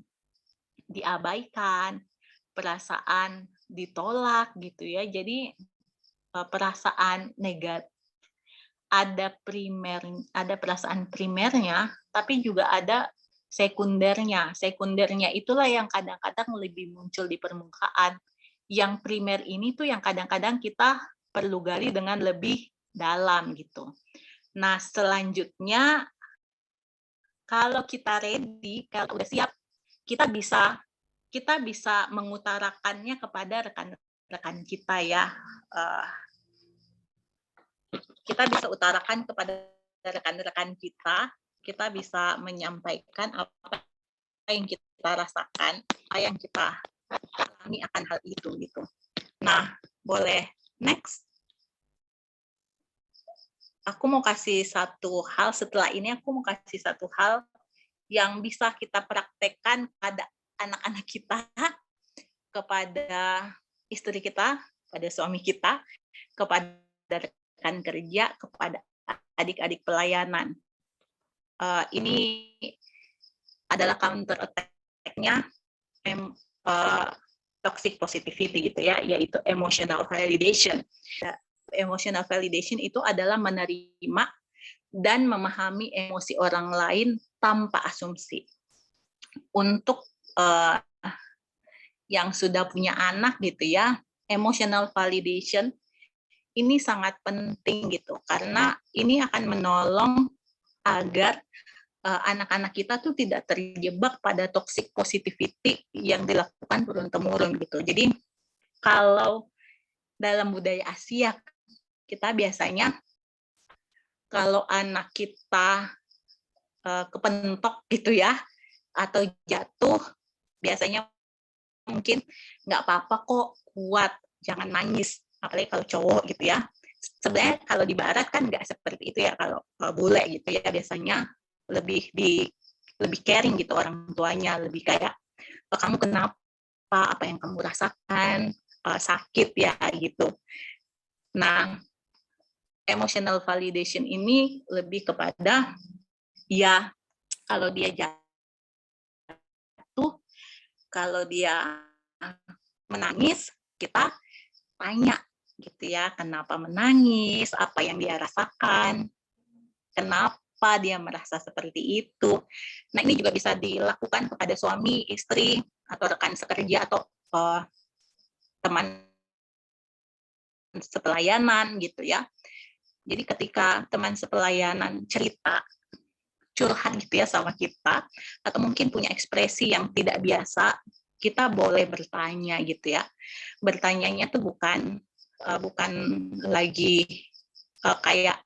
diabaikan, perasaan ditolak gitu ya. Jadi perasaan negatif, ada perasaan primernya, tapi juga ada sekundernya. Sekundernya itulah yang kadang-kadang lebih muncul di permukaan. Yang primer ini tuh yang kadang-kadang kita perlu gali dengan lebih dalam gitu. Nah, selanjutnya kalau kita ready, kalau udah siap, kita bisa mengutarakannya kepada rekan-rekan kita ya. Kita bisa utarakan kepada rekan-rekan kita bisa menyampaikan apa yang kita rasakan, apa yang kita alami akan hal itu gitu. Nah, boleh next. Aku mau kasih satu hal, setelah ini aku mau kasih satu hal yang bisa kita praktekkan pada anak-anak kita, kepada istri kita, pada suami kita, kepada rekan kerja, kepada adik-adik pelayanan. Ini adalah counter attack-nya toxic positivity gitu ya, yaitu emotional validation. Emotional validation itu adalah menerima dan memahami emosi orang lain tanpa asumsi. Untuk yang sudah punya anak gitu ya, emotional validation ini sangat penting gitu, karena ini akan menolong agar anak-anak kita tuh tidak terjebak pada toxic positivity yang dilakukan turun-temurun gitu. Jadi kalau dalam budaya Asia, kita biasanya kalau anak kita kepentok gitu ya, atau jatuh, biasanya mungkin nggak apa-apa kok, kuat, jangan nangis. Apalagi kalau cowok gitu ya. Sebenarnya kalau di barat kan nggak seperti itu ya, kalau bule gitu ya, biasanya lebih caring gitu orang tuanya, lebih kayak, kamu kenapa, apa yang kamu rasakan, sakit ya gitu. Nah, emotional validation ini lebih kepada, ya kalau dia jatuh, kalau dia menangis, kita tanya gitu ya, kenapa menangis, apa yang dia rasakan, kenapa dia merasa seperti itu. Nah, ini juga bisa dilakukan kepada suami, istri, atau rekan sekerja, atau teman sepelayanan gitu ya. Jadi ketika teman sepelayanan cerita, curhat gitu ya sama kita, atau mungkin punya ekspresi yang tidak biasa, kita boleh bertanya gitu ya. Bertanyanya tuh bukan lagi kayak,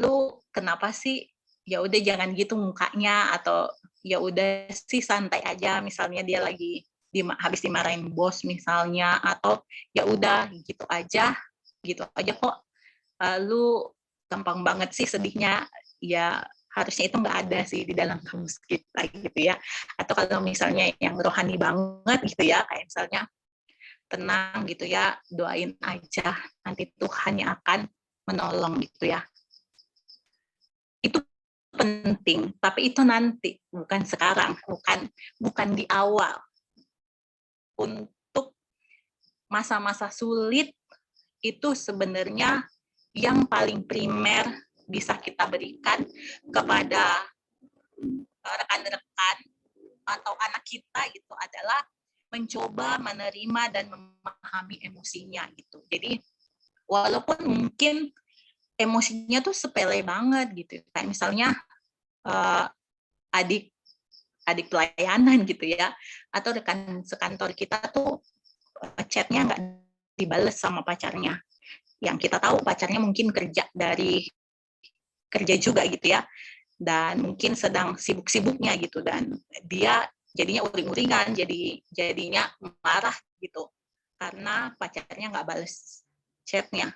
lu kenapa sih, ya udah jangan gitu mukanya, atau ya udah sih santai aja, misalnya dia lagi habis dimarahin bos misalnya, atau ya udah gitu aja kok, lu gampang banget sih sedihnya, ya harusnya itu nggak ada sih di dalam kamus kita gitu ya. Atau kalau misalnya yang rohani banget gitu ya, kayak misalnya, tenang gitu ya, doain aja, nanti Tuhan yang akan menolong gitu ya. Itu penting, tapi itu nanti, bukan sekarang, bukan di awal. Untuk masa-masa sulit itu sebenarnya yang paling primer bisa kita berikan kepada rekan-rekan atau anak kita gitu adalah mencoba menerima dan memahami emosinya gitu. Jadi walaupun mungkin emosinya tuh sepele banget gitu, kayak misalnya adik pelayanan gitu ya, atau rekan sekantor kita tuh chatnya nggak dibales sama pacarnya, yang kita tahu pacarnya mungkin kerja juga gitu ya, dan mungkin sedang sibuk-sibuknya gitu, dan dia jadinya uring-uringan, jadinya marah gitu karena pacarnya nggak bales chatnya.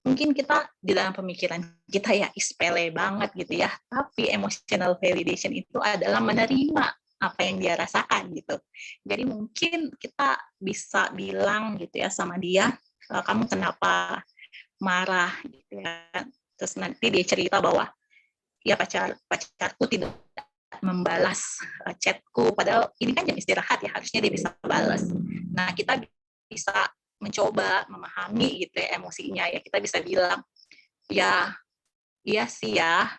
Mungkin kita di dalam pemikiran kita ya sepele banget gitu ya, tapi emotional validation itu adalah menerima apa yang dia rasakan gitu. Jadi mungkin kita bisa bilang gitu ya sama dia, kamu kenapa marah gitu ya. Terus nanti dia cerita bahwa ya pacarku tidak membalas chatku, padahal ini kan jam istirahat ya, harusnya dia bisa balas. Nah, kita bisa mencoba memahami gitu ya emosinya ya. Kita bisa bilang, ya iya sih ya,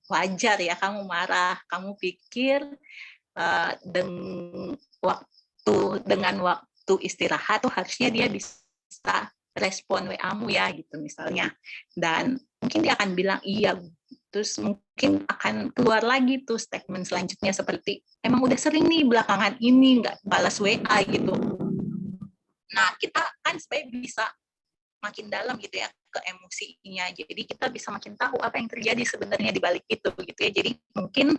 wajar ya kamu marah, kamu pikir dengan waktu istirahat tuh harusnya dia bisa respon WA-mu ya gitu misalnya. Dan mungkin dia akan bilang iya, terus mungkin akan keluar lagi tuh statement selanjutnya seperti, emang udah sering nih belakangan ini nggak balas WA gitu. Nah, kita kan supaya bisa makin dalam gitu ya ke emosinya, jadi kita bisa makin tahu apa yang terjadi sebenarnya di balik itu gitu ya. Jadi mungkin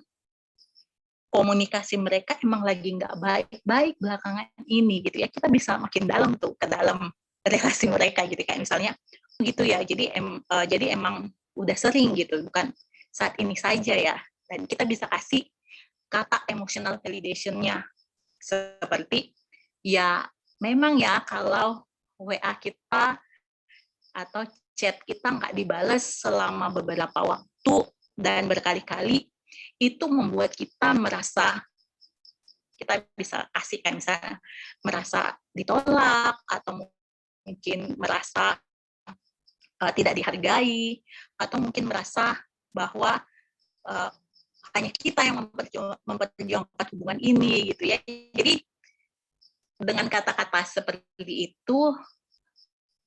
komunikasi mereka emang lagi nggak baik-baik belakangan ini gitu ya, kita bisa makin dalam tuh ke dalam relasi mereka gitu, kayak misalnya gitu ya, jadi emang udah sering gitu, bukan saat ini saja ya. Dan kita bisa kasih kata emotional validation-nya seperti, ya memang ya kalau WA kita atau chat kita nggak dibales selama beberapa waktu dan berkali-kali, itu membuat kita merasa, kita bisa kasih kayak misalnya merasa ditolak, atau mungkin merasa tidak dihargai, atau mungkin merasa bahwa hanya kita yang memperjuangkan hubungan ini gitu ya. Jadi dengan kata-kata seperti itu,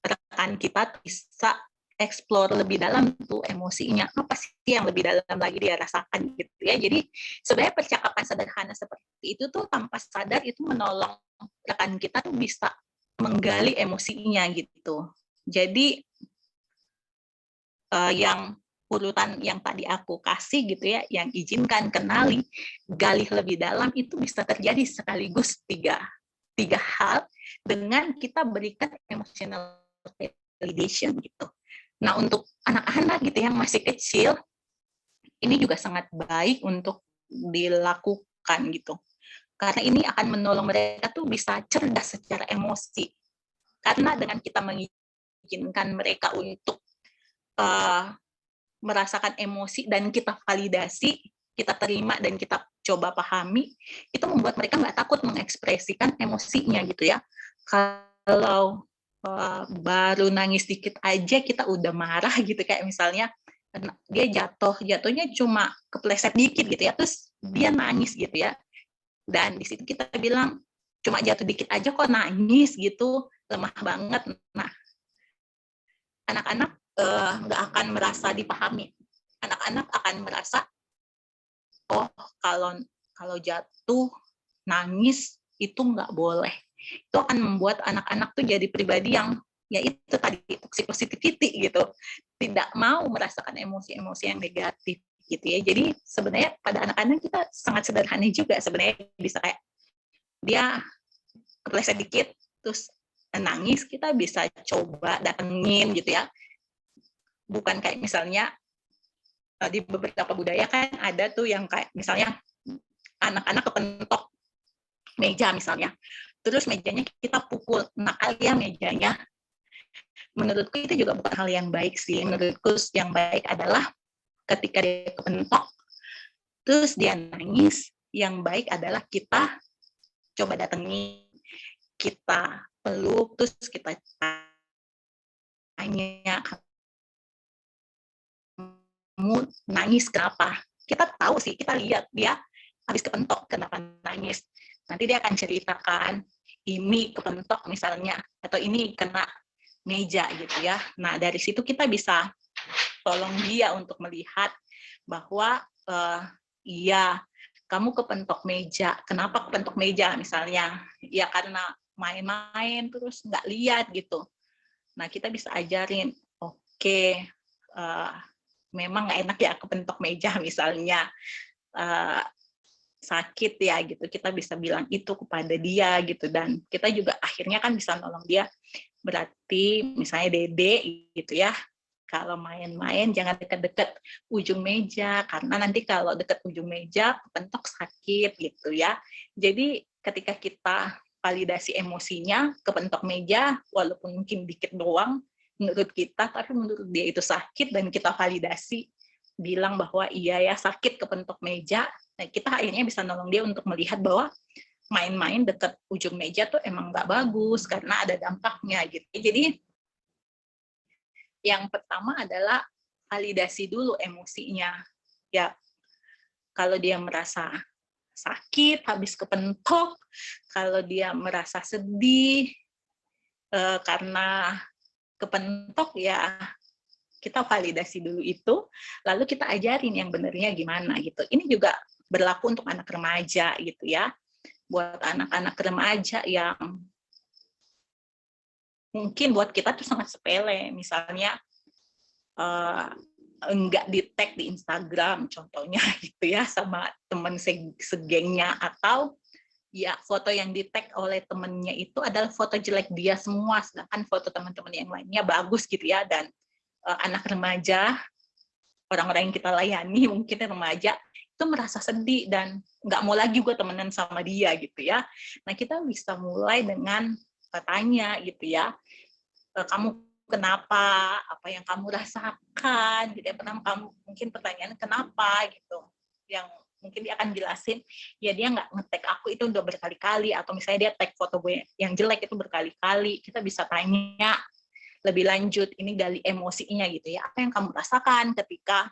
rekan kita bisa explore lebih dalam tuh emosinya, apa sih yang lebih dalam lagi dia rasakan gitu ya. Jadi sebenarnya percakapan sederhana seperti itu tuh tanpa sadar itu menolong rekan kita tuh bisa menggali emosinya gitu. Jadi yang urutan yang tadi aku kasih gitu ya, yang izinkan, kenali, gali lebih dalam, itu bisa terjadi sekaligus tiga hal dengan kita berikan emotional validation gitu. Nah, untuk anak-anak gitu yang masih kecil, ini juga sangat baik untuk dilakukan gitu. Karena ini akan menolong mereka tuh bisa cerdas secara emosi. Karena dengan kita mengizinkan mereka untuk merasakan emosi dan kita validasi, kita terima dan kita coba pahami, itu membuat mereka nggak takut mengekspresikan emosinya gitu ya. Kalau baru nangis dikit aja kita udah marah gitu, kayak misalnya dia jatuhnya cuma kepleset dikit gitu ya, terus dia nangis gitu ya, dan di situ kita bilang cuma jatuh dikit aja kok nangis gitu, lemah banget. Nah, anak-anak nggak akan merasa dipahami. Anak-anak akan merasa, oh kalau jatuh nangis itu nggak boleh. Itu akan membuat anak-anak tuh jadi pribadi yang ya itu tadi toxic positivity gitu, tidak mau merasakan emosi-emosi yang negatif gitu ya. Jadi sebenarnya pada anak-anak kita sangat sederhana juga sebenarnya, bisa kayak dia kepleset dikit terus nangis, kita bisa coba datengin gitu ya. Bukan kayak misalnya di beberapa budaya kan ada tuh yang kayak misalnya anak-anak kepentok meja misalnya, terus mejanya kita pukul, nakal ya mejanya. Menurutku itu juga bukan hal yang baik sih. Menurutku yang baik adalah ketika dia kepentok terus dia nangis, yang baik adalah kita coba datangi, kita peluk, terus kita tanya, kamu nangis kenapa? Kita tahu sih, kita lihat dia habis kepentok kenapa nangis. Nanti dia akan ceritakan, ini kepentok misalnya, atau ini kena meja gitu ya. Nah, dari situ kita bisa tolong dia untuk melihat bahwa iya, kamu kepentok meja. Kenapa kepentok meja misalnya? Ya karena main-main terus nggak lihat gitu. Nah, kita bisa ajarin, oke, memang nggak enak ya kepentok meja misalnya, sakit ya gitu, kita bisa bilang itu kepada dia gitu, dan kita juga akhirnya kan bisa nolong dia. Berarti misalnya Dede gitu ya, kalau main-main jangan dekat-dekat ujung meja, karena nanti kalau dekat ujung meja kepentok sakit gitu ya. Jadi ketika kita validasi emosinya, kepentok meja walaupun mungkin dikit doang menurut kita, tapi menurut dia itu sakit, dan kita validasi bilang bahwa iya ya sakit kepentok meja. Nah, kita akhirnya bisa nolong dia untuk melihat bahwa main-main dekat ujung meja tuh emang nggak bagus karena ada dampaknya gitu. Jadi yang pertama adalah validasi dulu emosinya. Ya, kalau dia merasa sakit habis kepentok, kalau dia merasa sedih karena kepentok, ya kita validasi dulu itu, lalu kita ajarin yang benernya gimana gitu. Ini juga berlaku untuk anak remaja gitu ya. Buat anak-anak remaja yang mungkin buat kita tuh sangat sepele, misalnya enggak di-tag di Instagram contohnya gitu ya sama teman segengnya, atau ya foto yang di-tag oleh temennya itu adalah foto jelek dia semua, sedangkan foto teman-teman yang lainnya bagus gitu ya. Dan anak remaja, orang-orang yang kita layani mungkin remaja itu merasa sedih dan nggak mau lagi gue temenan sama dia gitu ya. Nah, kita bisa mulai dengan tanya gitu ya, kamu kenapa, apa yang kamu rasakan gitu ya. Pertama kamu mungkin pertanyaan kenapa gitu, yang mungkin dia akan jelasin, ya dia nggak nge-tag aku itu udah berkali-kali, atau misalnya dia tag foto gue yang jelek itu berkali-kali. Kita bisa tanya lebih lanjut, ini gali emosinya gitu ya, apa yang kamu rasakan ketika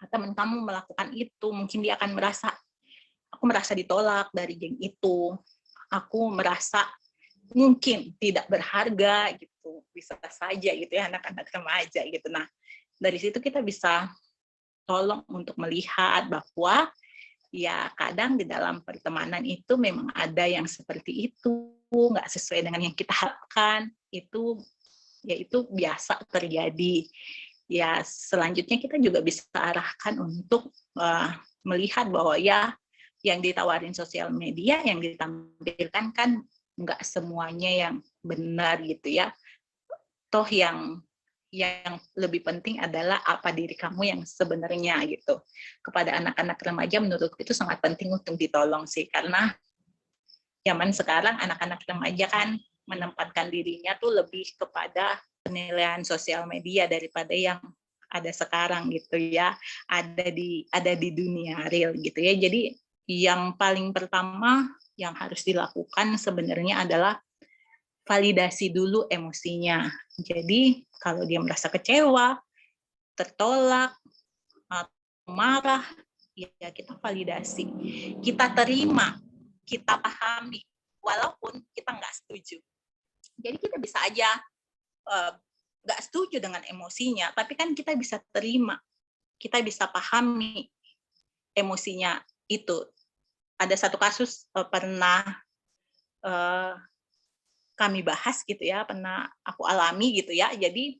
teman kamu melakukan itu. Mungkin dia akan merasa, aku merasa ditolak dari geng itu, aku merasa mungkin tidak berharga gitu, gitu, bisa saja gitu ya anak-anak remaja gitu. Nah, dari situ kita bisa tolong untuk melihat bahwa ya kadang di dalam pertemanan itu memang ada yang seperti itu, nggak sesuai dengan yang kita harapkan, itu ya itu biasa terjadi. Ya selanjutnya kita juga bisa arahkan untuk melihat bahwa ya yang ditawarin sosial media, yang ditampilkan kan nggak semuanya yang benar gitu ya. Toh yang lebih penting adalah apa diri kamu yang sebenarnya gitu. Kepada anak-anak remaja menurutku itu sangat penting untuk ditolong sih, karena zaman sekarang anak-anak remaja kan menempatkan dirinya tuh lebih kepada penilaian sosial media daripada yang ada sekarang gitu ya, ada di dunia real gitu ya. Jadi yang paling pertama yang harus dilakukan sebenarnya adalah validasi dulu emosinya. Jadi kalau dia merasa kecewa, tertolak, atau marah, ya kita validasi. Kita terima, kita pahami, walaupun kita nggak setuju. Jadi kita bisa aja nggak setuju dengan emosinya, tapi kan kita bisa terima, kita bisa pahami emosinya itu. Ada satu kasus pernah kami bahas gitu ya, pernah aku alami gitu ya. Jadi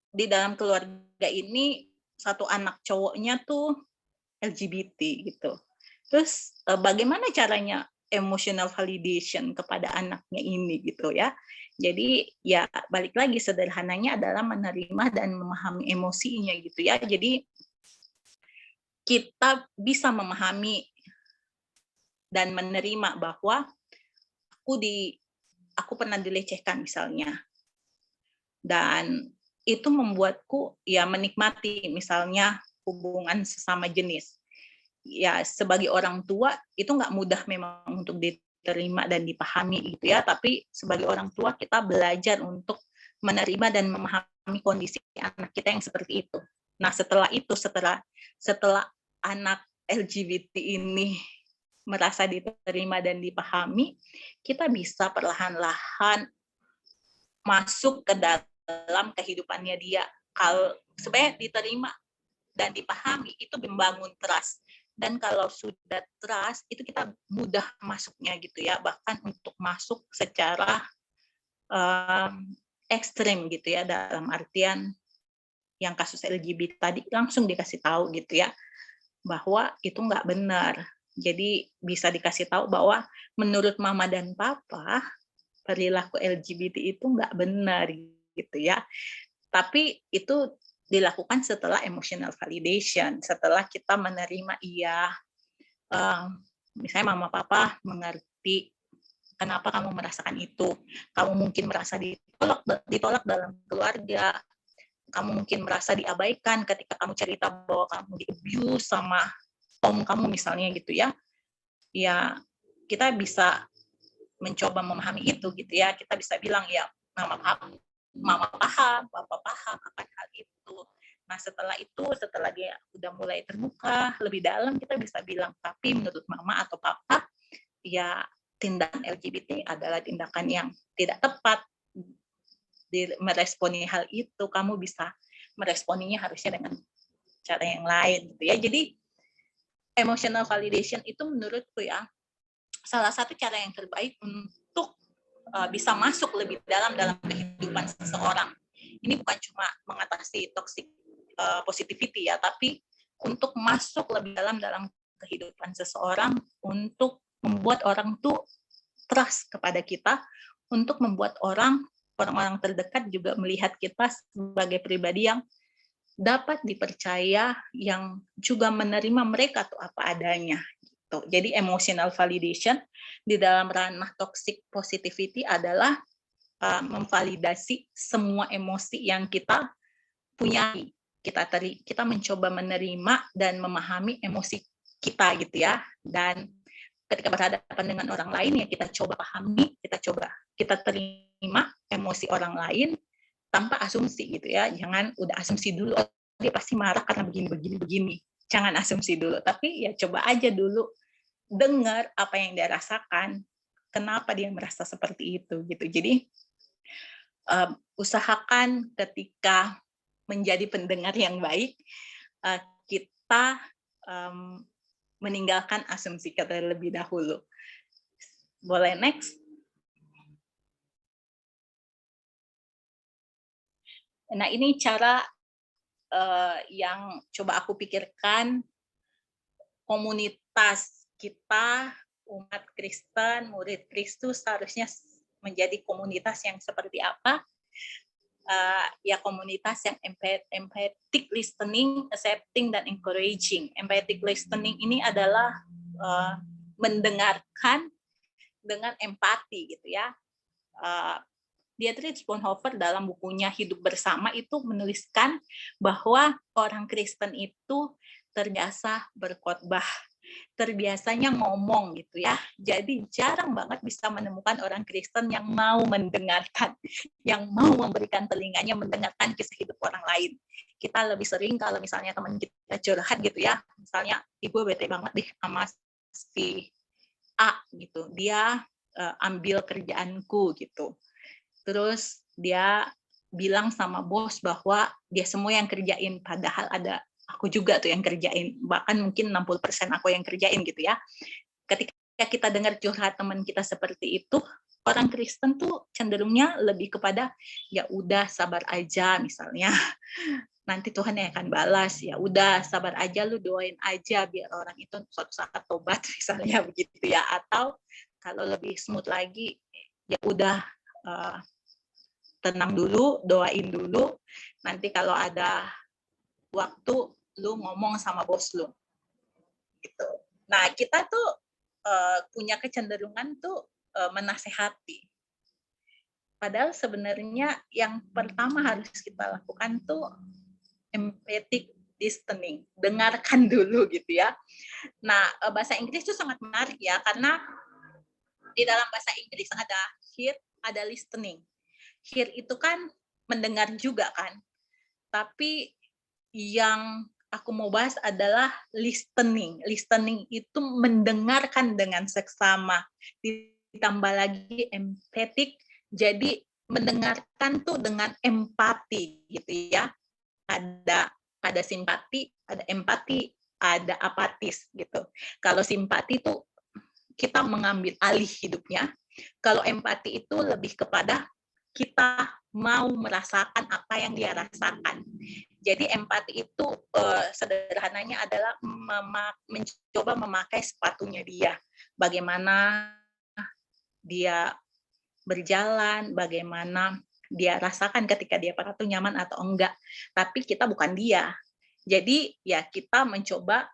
di dalam keluarga ini satu anak cowoknya tuh LGBT gitu. Terus bagaimana caranya emotional validation kepada anaknya ini gitu ya. Jadi ya balik lagi sederhananya adalah menerima dan memahami emosinya gitu ya. Jadi kita bisa memahami dan menerima bahwa aku pernah dilecehkan misalnya, dan itu membuatku ya menikmati misalnya hubungan sesama jenis. Ya sebagai orang tua itu nggak mudah memang untuk diterima dan dipahami gitu ya, tapi sebagai orang tua kita belajar untuk menerima dan memahami kondisi anak kita yang seperti itu. Nah setelah anak LGBT ini merasa diterima dan dipahami, kita bisa perlahan-lahan masuk ke dalam kehidupannya dia. Kalau sebenarnya diterima dan dipahami itu membangun trust. Dan kalau sudah trust itu kita mudah masuknya gitu ya, bahkan untuk masuk secara ekstrim gitu ya, dalam artian yang kasus LGBT tadi langsung dikasih tahu gitu ya bahwa itu nggak benar. Jadi bisa dikasih tahu bahwa menurut mama dan papa perilaku LGBT itu nggak benar gitu ya. Tapi itu dilakukan setelah emotional validation, setelah kita menerima misalnya mama papa mengerti kenapa kamu merasakan itu. Kamu mungkin merasa ditolak dalam keluarga, kamu mungkin merasa diabaikan ketika kamu cerita bahwa kamu di-abuse sama om kamu misalnya gitu ya. Ya kita bisa mencoba memahami itu gitu ya. Kita bisa bilang ya mama paham, papa paham akan hal itu. Nah setelah dia udah mulai terbuka lebih dalam, kita bisa bilang, tapi menurut mama atau papa ya tindakan LGBT adalah tindakan yang tidak tepat. Meresponi hal itu kamu bisa meresponinya harusnya dengan cara yang lain gitu ya. Jadi emotional validation itu menurutku ya salah satu cara yang terbaik untuk bisa masuk lebih dalam kehidupan seseorang. Ini bukan cuma mengatasi toxic positivity ya, tapi untuk masuk lebih dalam kehidupan seseorang, untuk membuat orang tuh trust kepada kita, untuk membuat orang-orang terdekat juga melihat kita sebagai pribadi yang dapat dipercaya, yang juga menerima mereka tuh apa adanya. Gitu. Jadi emotional validation di dalam ranah toxic positivity adalah memvalidasi semua emosi yang kita punyai. Kita mencoba menerima dan memahami emosi kita gitu ya. Dan ketika berhadapan dengan orang lain ya kita coba pahami, kita terima emosi orang lain tanpa asumsi gitu ya. Jangan udah asumsi dulu, dia pasti marah karena begini. Jangan asumsi dulu, tapi ya coba aja dulu dengar apa yang dia rasakan, kenapa dia merasa seperti itu gitu. Jadi Usahakan ketika menjadi pendengar yang baik, kita meninggalkan asumsi terlebih dahulu. Boleh next? Nah, ini cara yang coba aku pikirkan komunitas kita, umat Kristen, murid Kristus seharusnya menjadi komunitas yang seperti apa? Ya komunitas yang empathic listening, accepting, dan encouraging. Empathic listening ini adalah mendengarkan dengan empati gitu ya. Dietrich Bonhoeffer dalam bukunya Hidup Bersama itu menuliskan bahwa orang Kristen itu terbiasa berkhotbah, terbiasanya ngomong gitu ya. Jadi jarang banget bisa menemukan orang Kristen yang mau mendengarkan, yang mau memberikan telinganya mendengarkan kisah hidup orang lain. Kita lebih sering kalau misalnya teman kita curhat gitu ya, misalnya ibu bete banget deh sama si A gitu, dia ambil kerjaanku gitu. Terus dia bilang sama bos bahwa dia semua yang kerjain, padahal ada aku juga tuh yang kerjain, bahkan mungkin 60% aku yang kerjain gitu ya. Ketika kita dengar curhat teman kita seperti itu, orang Kristen tuh cenderungnya lebih kepada ya udah sabar aja misalnya. Nanti Tuhan yang akan balas, ya udah sabar aja, lu doain aja biar orang itu suatu saat tobat misalnya begitu ya. Atau kalau lebih smooth lagi, ya udah tenang dulu, doain dulu, nanti kalau ada waktu lu ngomong sama bos lu gitu. Nah, kita tuh punya kecenderungan tuh menasehati. Padahal sebenarnya yang pertama harus kita lakukan tuh empathic listening, dengarkan dulu gitu ya. Nah, bahasa Inggris itu sangat menarik ya, karena di dalam bahasa Inggris ada hear, ada listening. Hear itu kan mendengar juga kan, tapi yang aku mau bahas adalah listening. Listening itu mendengarkan dengan seksama, ditambah lagi empathetic, jadi mendengarkan tuh dengan empati gitu ya. Ada simpati, ada empati, ada apatis gitu. Kalau simpati tuh kita mengambil alih hidupnya. Kalau empati itu lebih kepada kita mau merasakan apa yang dia rasakan. Jadi empati itu sederhananya adalah mencoba memakai sepatunya dia. Bagaimana dia berjalan, bagaimana dia rasakan ketika dia pakai itu nyaman atau enggak. Tapi kita bukan dia. Jadi ya kita mencoba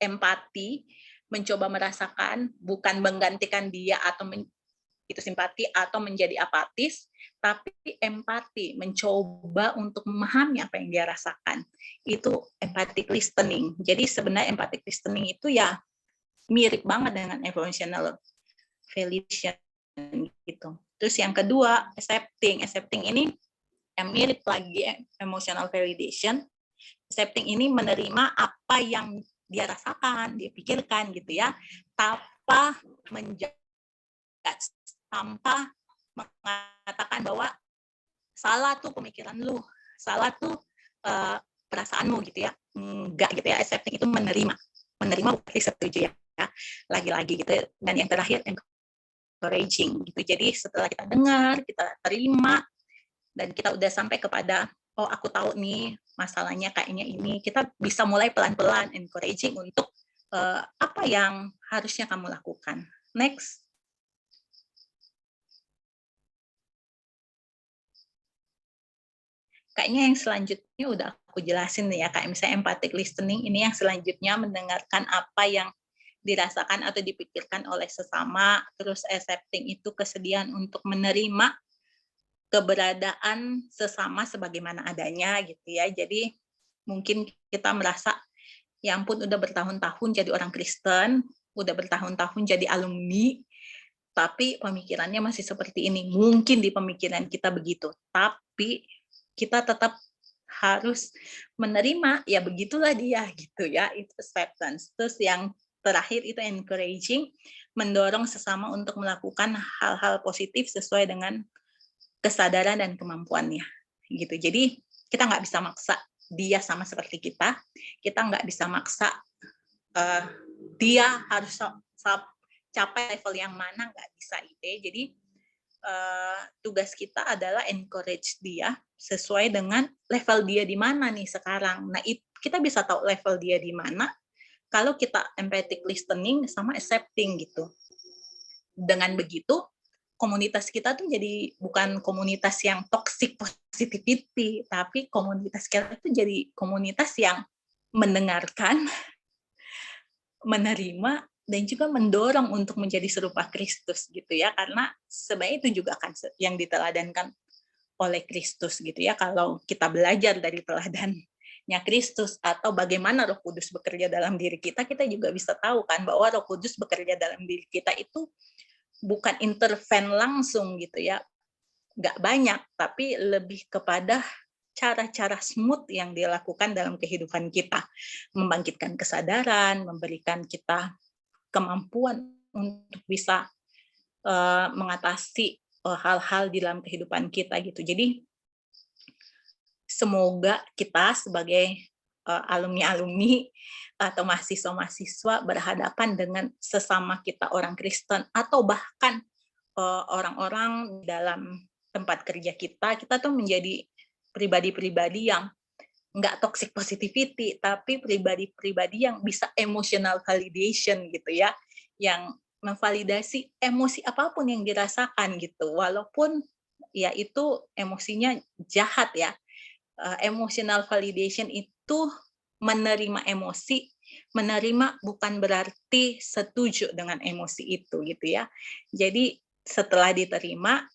empati, mencoba merasakan, bukan menggantikan dia atau itu simpati atau menjadi apatis, tapi empati, mencoba untuk memahami apa yang dia rasakan. Itu empathic listening. Jadi sebenarnya empathic listening itu ya mirip banget dengan emotional validation gitu. Terus yang kedua, accepting. Accepting ini yang mirip lagi emotional validation. Accepting ini menerima apa yang dia rasakan, dia pikirkan gitu ya, tanpa menjudge, tanpa mengatakan bahwa salah tuh pemikiran lu, salah tuh perasaanmu gitu ya. Enggak gitu ya. Accepting itu menerima berarti setuju ya. Lagi-lagi gitu. Dan yang terakhir encouraging gitu. Jadi setelah kita dengar, kita terima, dan kita udah sampai kepada oh aku tahu nih masalahnya kayaknya ini, kita bisa mulai pelan-pelan encouraging untuk apa yang harusnya kamu lakukan. Next. Kayaknya yang selanjutnya udah aku jelasin nih ya, kayak misalnya empathic listening ini yang selanjutnya mendengarkan apa yang dirasakan atau dipikirkan oleh sesama, terus accepting itu kesediaan untuk menerima keberadaan sesama sebagaimana adanya gitu ya. Jadi mungkin kita merasa ya ampun udah bertahun-tahun jadi orang Kristen, udah bertahun-tahun jadi alumni, tapi pemikirannya masih seperti ini. Mungkin di pemikiran kita begitu, tapi kita tetap harus menerima, ya begitulah dia gitu ya, itu acceptance. Terus yang terakhir itu encouraging, mendorong sesama untuk melakukan hal-hal positif sesuai dengan kesadaran dan kemampuannya gitu. Jadi kita nggak bisa maksa dia sama seperti kita nggak bisa maksa dia harus capai level yang mana, nggak bisa gitu. Jadi tugas kita adalah encourage dia sesuai dengan level dia di mana nih sekarang. Nah, kita bisa tahu level dia di mana kalau kita empathic listening sama accepting gitu. Dengan begitu, komunitas kita tuh jadi bukan komunitas yang toxic positivity, tapi komunitas kita tuh jadi komunitas yang mendengarkan, menerima, dan juga mendorong untuk menjadi serupa Kristus gitu ya, karena sebenarnya itu juga kan yang diteladankan oleh Kristus gitu ya. Kalau kita belajar dari teladannya Kristus atau bagaimana Roh Kudus bekerja dalam diri kita juga bisa tahu kan bahwa Roh Kudus bekerja dalam diri kita itu bukan interven langsung gitu ya, nggak banyak, tapi lebih kepada cara-cara smooth yang dilakukan dalam kehidupan kita, membangkitkan kesadaran, memberikan kita kemampuan untuk bisa mengatasi hal-hal di dalam kehidupan kita gitu. Jadi semoga kita sebagai alumni-alumni atau mahasiswa-mahasiswa berhadapan dengan sesama kita orang Kristen atau bahkan orang-orang dalam tempat kerja kita tuh menjadi pribadi-pribadi yang nggak toxic positivity, tapi pribadi-pribadi yang bisa emotional validation gitu ya, yang memvalidasi emosi apapun yang dirasakan gitu, walaupun ya itu emosinya jahat ya. Emotional validation itu menerima emosi, menerima bukan berarti setuju dengan emosi itu gitu ya. Jadi setelah diterima,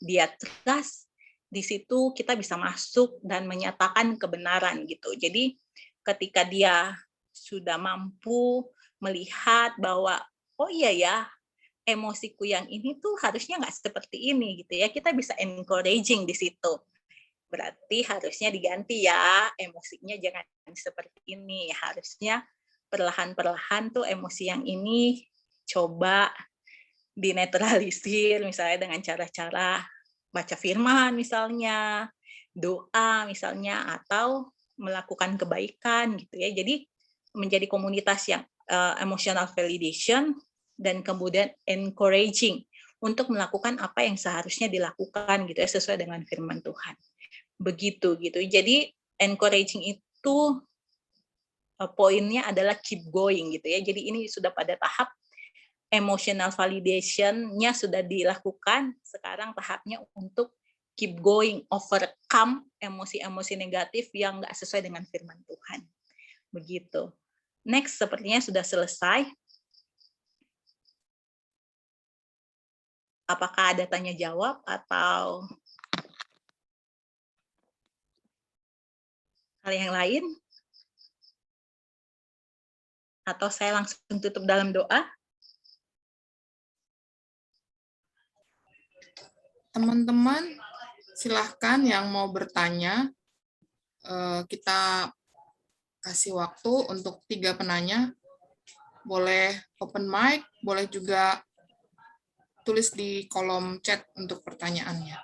dia trust, di situ kita bisa masuk dan menyatakan kebenaran gitu. Jadi ketika dia sudah mampu melihat bahwa oh iya ya, emosiku yang ini tuh harusnya nggak seperti ini gitu ya, kita bisa encouraging di situ. Berarti harusnya diganti ya, emosinya jangan seperti ini, harusnya perlahan-perlahan tuh emosi yang ini coba dinetralisir misalnya dengan cara-cara baca firman misalnya, doa misalnya, atau melakukan kebaikan gitu ya. Jadi menjadi komunitas yang emotional validation dan kemudian encouraging untuk melakukan apa yang seharusnya dilakukan gitu ya, sesuai dengan firman Tuhan. Begitu gitu. Jadi encouraging itu poinnya adalah keep going gitu ya. Jadi ini sudah pada tahap emotional validation-nya sudah dilakukan, sekarang tahapnya untuk keep going, overcome emosi-emosi negatif yang nggak sesuai dengan firman Tuhan. Begitu. Next, sepertinya sudah selesai. Apakah ada tanya jawab atau hal yang lain? Atau saya langsung tutup dalam doa? Teman-teman, silahkan yang mau bertanya, kita kasih waktu untuk 3 penanya. Boleh open mic, boleh juga tulis di kolom chat untuk pertanyaannya.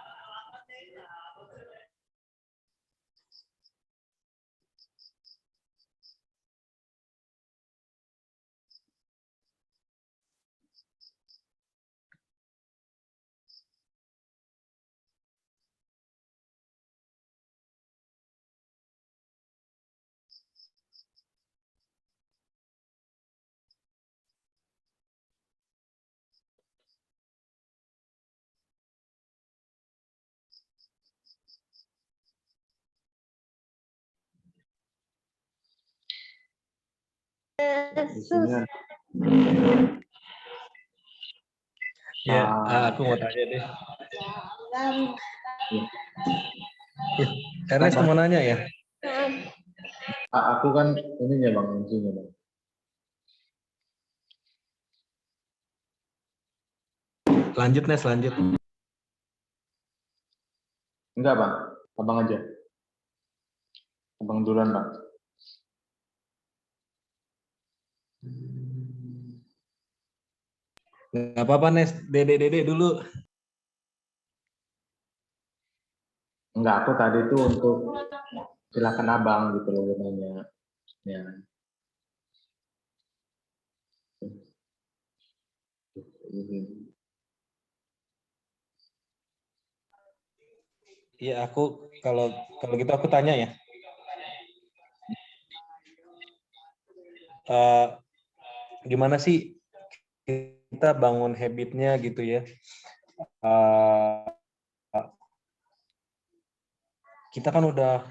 Ya, aku mau tanya deh. Ernest mau nanya ya? Aku kan ininya Bang, intinya Bang. Lanjut, Nes, lanjut. Enggak Bang, Abang aja. Abang duluan Bang. Nggak apa-apa, Nes. Dede dulu. Enggak, aku tadi itu untuk silakan abang gitu loh nanya. Ya. Iya, aku kalau kalau gitu aku tanya ya. Eh, Gimana sih kita bangun habitnya gitu ya? Eh, kita kan udah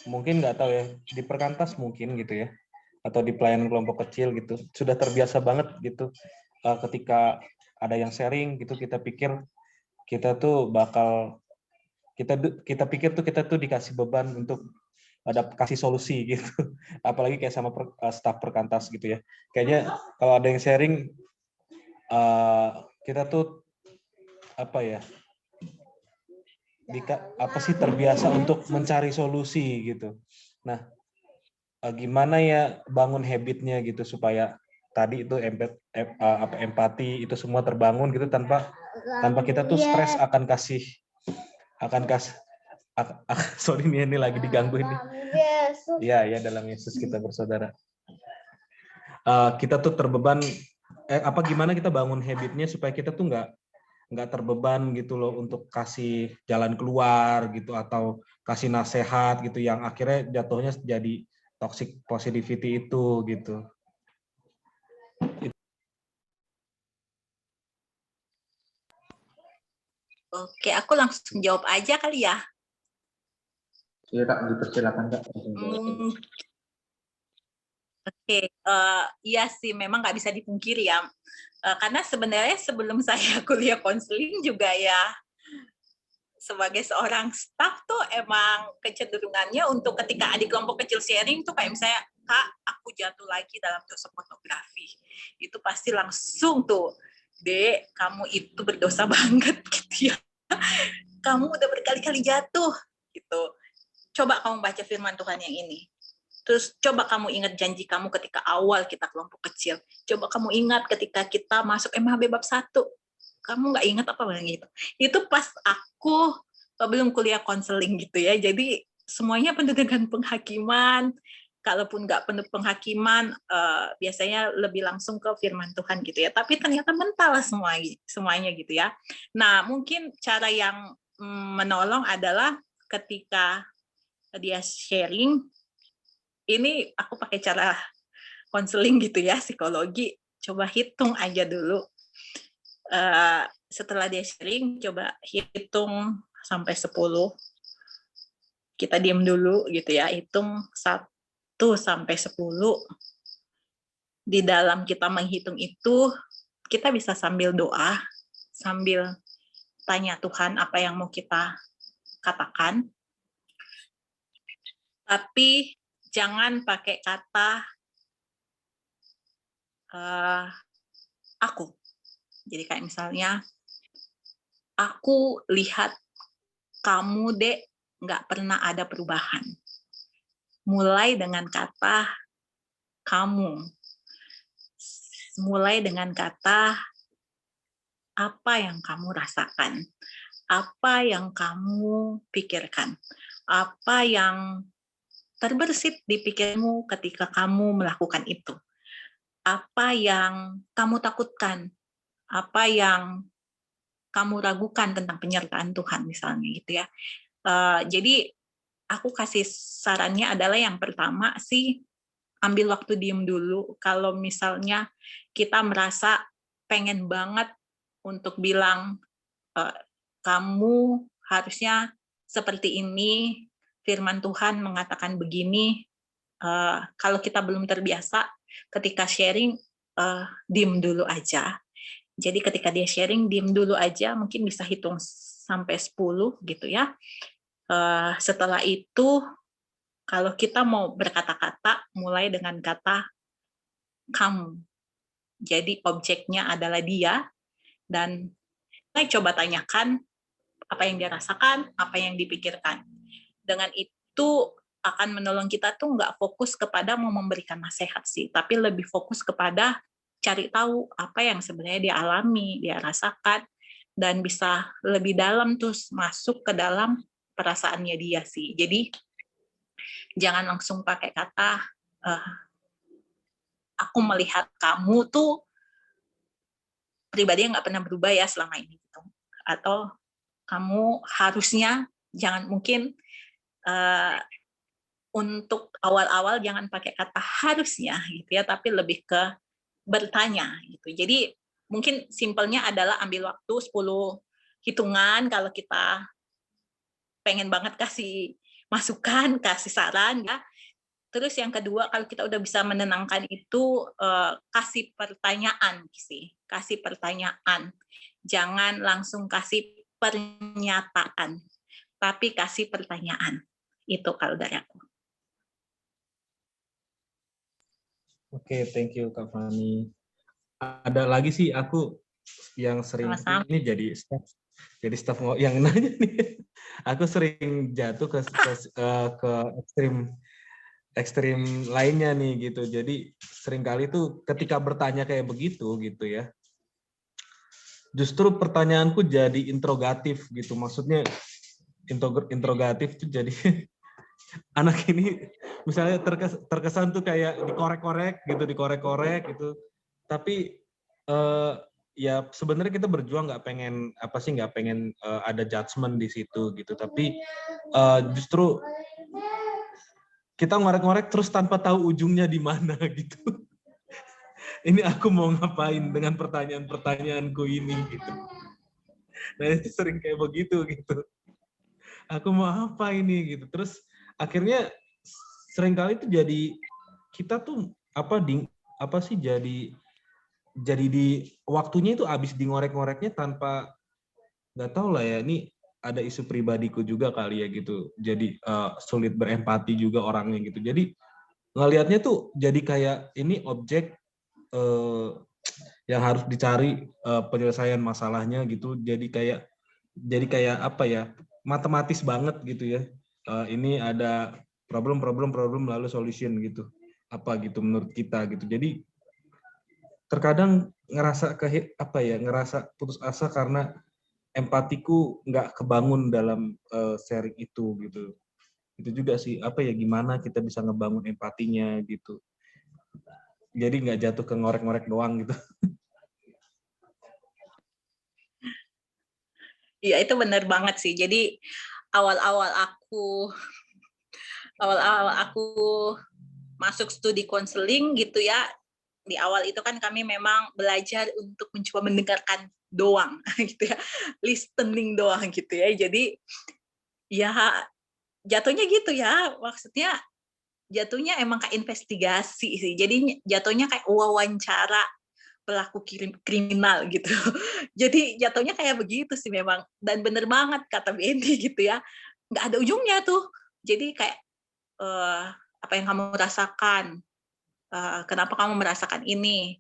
mungkin nggak tahu ya di perkantas mungkin gitu ya, atau di pelayanan kelompok kecil gitu sudah terbiasa banget gitu. Ketika ada yang sharing gitu kita pikir kita tuh bakal kita pikir tuh kita tuh dikasih beban untuk ada kasih solusi gitu. Apalagi kayak sama staf perkantas gitu ya. Kayaknya kalau ada yang sharing kita tuh apa ya? Apa sih terbiasa untuk mencari solusi gitu. Nah, gimana ya bangun habitnya gitu supaya tadi itu empati itu semua terbangun gitu tanpa kita tuh stres akan sorry ini lagi diganggu ini. Iya ya dalam Yesus kita bersaudara. Kita tuh terbeban gimana kita bangun habitnya supaya kita tuh nggak terbeban gitu loh untuk kasih jalan keluar gitu atau kasih nasihat gitu yang akhirnya jatuhnya jadi toxic positivity itu gitu. Oke, aku langsung jawab aja kali ya. Iya Kak, dipersilakan Kak. Oke, iya sih memang nggak bisa dipungkiri ya. Karena sebenarnya sebelum saya kuliah konseling juga ya sebagai seorang staff tuh emang kecenderungannya untuk ketika adik kelompok kecil sharing tuh kayak misalnya, Kak, aku jatuh lagi dalam dosa pornografi. Itu pasti langsung tuh, Dek, kamu itu berdosa banget gitu ya. Kamu udah berkali-kali jatuh gitu. Coba kamu baca firman Tuhan yang ini. Terus coba kamu ingat janji kamu ketika awal kita kelompok kecil. Coba kamu ingat ketika kita masuk MHB bab 1. Kamu nggak ingat apa gitu. Itu pas aku belum kuliah konseling gitu ya. Jadi semuanya penuh dengan penghakiman. Kalaupun nggak penuh penghakiman, biasanya lebih langsung ke firman Tuhan gitu ya. Tapi ternyata mental semuanya gitu ya. Nah, mungkin cara yang menolong adalah ketika dia sharing, ini aku pakai cara konseling gitu ya, psikologi. Coba hitung aja dulu. Setelah dia sharing, coba hitung sampai 10. Kita diam dulu gitu ya, hitung 1 sampai 10. Di dalam kita menghitung itu, kita bisa sambil doa, sambil tanya Tuhan apa yang mau kita katakan. Tapi jangan pakai kata aku. Jadi kayak misalnya, aku lihat kamu, Dek, nggak pernah ada perubahan. Mulai dengan kata kamu. Mulai dengan kata apa yang kamu rasakan. Apa yang kamu pikirkan. Apa yang terbersit di pikirmu ketika kamu melakukan itu. Apa yang kamu takutkan. Apa yang kamu ragukan tentang penyertaan Tuhan misalnya gitu ya. Jadi aku kasih sarannya adalah yang pertama sih ambil waktu diem dulu. Kalau misalnya kita merasa pengen banget untuk bilang kamu harusnya seperti ini, firman Tuhan mengatakan begini. Kalau kita belum terbiasa ketika sharing diem dulu aja. Jadi ketika dia sharing, diem dulu aja, mungkin bisa hitung sampai 10 gitu ya. Setelah itu, kalau kita mau berkata-kata, mulai dengan kata kamu. Jadi objeknya adalah dia, dan saya coba tanyakan apa yang dia rasakan, apa yang dipikirkan. Dengan itu akan menolong kita tuh nggak fokus kepada mau memberikan nasihat sih, tapi lebih fokus kepada cari tahu apa yang sebenarnya dia alami, dia rasakan, dan bisa lebih dalam terus masuk ke dalam perasaannya dia sih. Jadi jangan langsung pakai kata aku melihat kamu tuh pribadi yang nggak pernah berubah ya selama ini gitu. Atau kamu harusnya jangan mungkin untuk awal-awal jangan pakai kata harusnya gitu ya, tapi lebih ke bertanya gitu. Jadi mungkin simpelnya adalah ambil waktu 10 hitungan kalau kita pengen banget kasih masukan, kasih saran ya. Terus yang kedua, kalau kita udah bisa menenangkan itu, kasih pertanyaan sih, kasih pertanyaan. Jangan langsung kasih pernyataan, tapi kasih pertanyaan. Itu kalau dari aku. Oke, thank you Kak Fani. Ada lagi sih aku yang sering Sama-sama. ini jadi staff yang nanya nih. Aku sering jatuh ke ekstrim lainnya nih gitu. Jadi seringkali tuh ketika bertanya kayak begitu gitu ya. Justru pertanyaanku jadi interrogatif gitu. Maksudnya interrogatif tuh jadi anak ini misalnya terkesan tuh kayak dikorek-korek gitu. Tapi ya sebenarnya kita berjuang nggak pengen ada judgement di situ gitu. Tapi justru kita ngorek-ngorek terus tanpa tahu ujungnya di mana gitu. Ini aku mau ngapain dengan pertanyaan-pertanyaanku ini gitu. Nah itu sering kayak begitu gitu. Aku mau apa ini gitu. Terus akhirnya seringkali itu jadi kita tuh jadi di waktunya itu habis di ngorek-ngoreknya tanpa nggak tahu lah ya, ini ada isu pribadiku juga kali ya gitu. Jadi sulit berempati juga orangnya gitu. Jadi ngelihatnya tuh jadi kayak ini objek yang harus dicari penyelesaian masalahnya gitu. Jadi kayak apa ya, matematis banget gitu ya. Ini ada problem lalu solution gitu. Apa gitu menurut kita gitu. Jadi terkadang ngerasa putus asa karena empatiku nggak kebangun dalam sharing itu gitu. Itu juga sih gimana kita bisa ngebangun empatinya gitu. Jadi nggak jatuh ke ngorek-ngorek doang gitu. Iya, itu benar banget sih. Jadi awal-awal aku masuk studi konseling gitu ya, di awal itu kan kami memang belajar untuk mencoba mendengarkan doang gitu ya, listening doang gitu ya. Jadi ya jatuhnya gitu ya, maksudnya jatuhnya emang kayak investigasi sih. Jadi jatuhnya kayak wawancara pelaku kriminal gitu. Jadi jatuhnya kayak begitu sih memang. Dan bener banget kata Benny gitu ya. Nggak ada ujungnya tuh. Jadi kayak apa yang kamu rasakan? Kenapa kamu merasakan ini?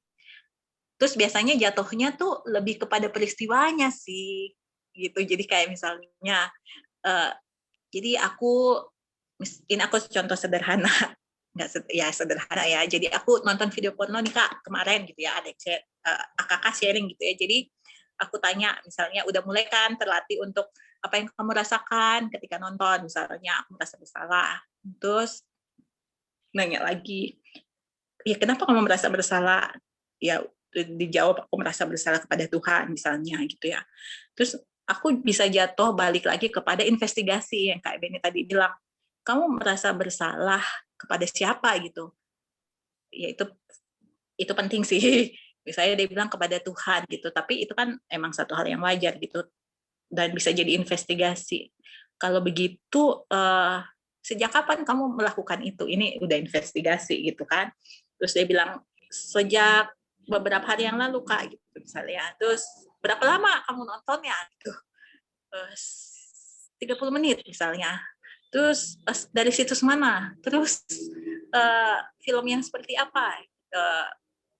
Terus biasanya jatuhnya tuh lebih kepada peristiwanya sih. Gitu. Jadi kayak misalnya, jadi ini aku contoh sederhana. Ya sederhana ya. Jadi aku nonton video porno nih Kak kemarin gitu ya, ada kakak sharing gitu ya. Jadi aku tanya misalnya, udah mulai kan terlatih untuk apa yang kamu rasakan ketika nonton, misalnya aku merasa bersalah. Terus nanya lagi, ya kenapa kamu merasa bersalah? Ya dijawab, aku merasa bersalah kepada Tuhan misalnya gitu ya. Terus aku bisa jatuh balik lagi kepada investigasi yang Kak Benny tadi bilang, kamu merasa bersalah kepada siapa gitu. Ya itu penting sih. Misalnya dia bilang kepada Tuhan gitu, tapi itu kan emang satu hal yang wajar gitu dan bisa jadi investigasi. Kalau begitu sejak kapan kamu melakukan itu? Ini udah investigasi gitu kan. Terus dia bilang sejak beberapa hari yang lalu Kak gitu misalnya. Terus berapa lama kamu nontonnya gitu? 30 menit misalnya. Terus dari situs mana? Terus film yang seperti apa?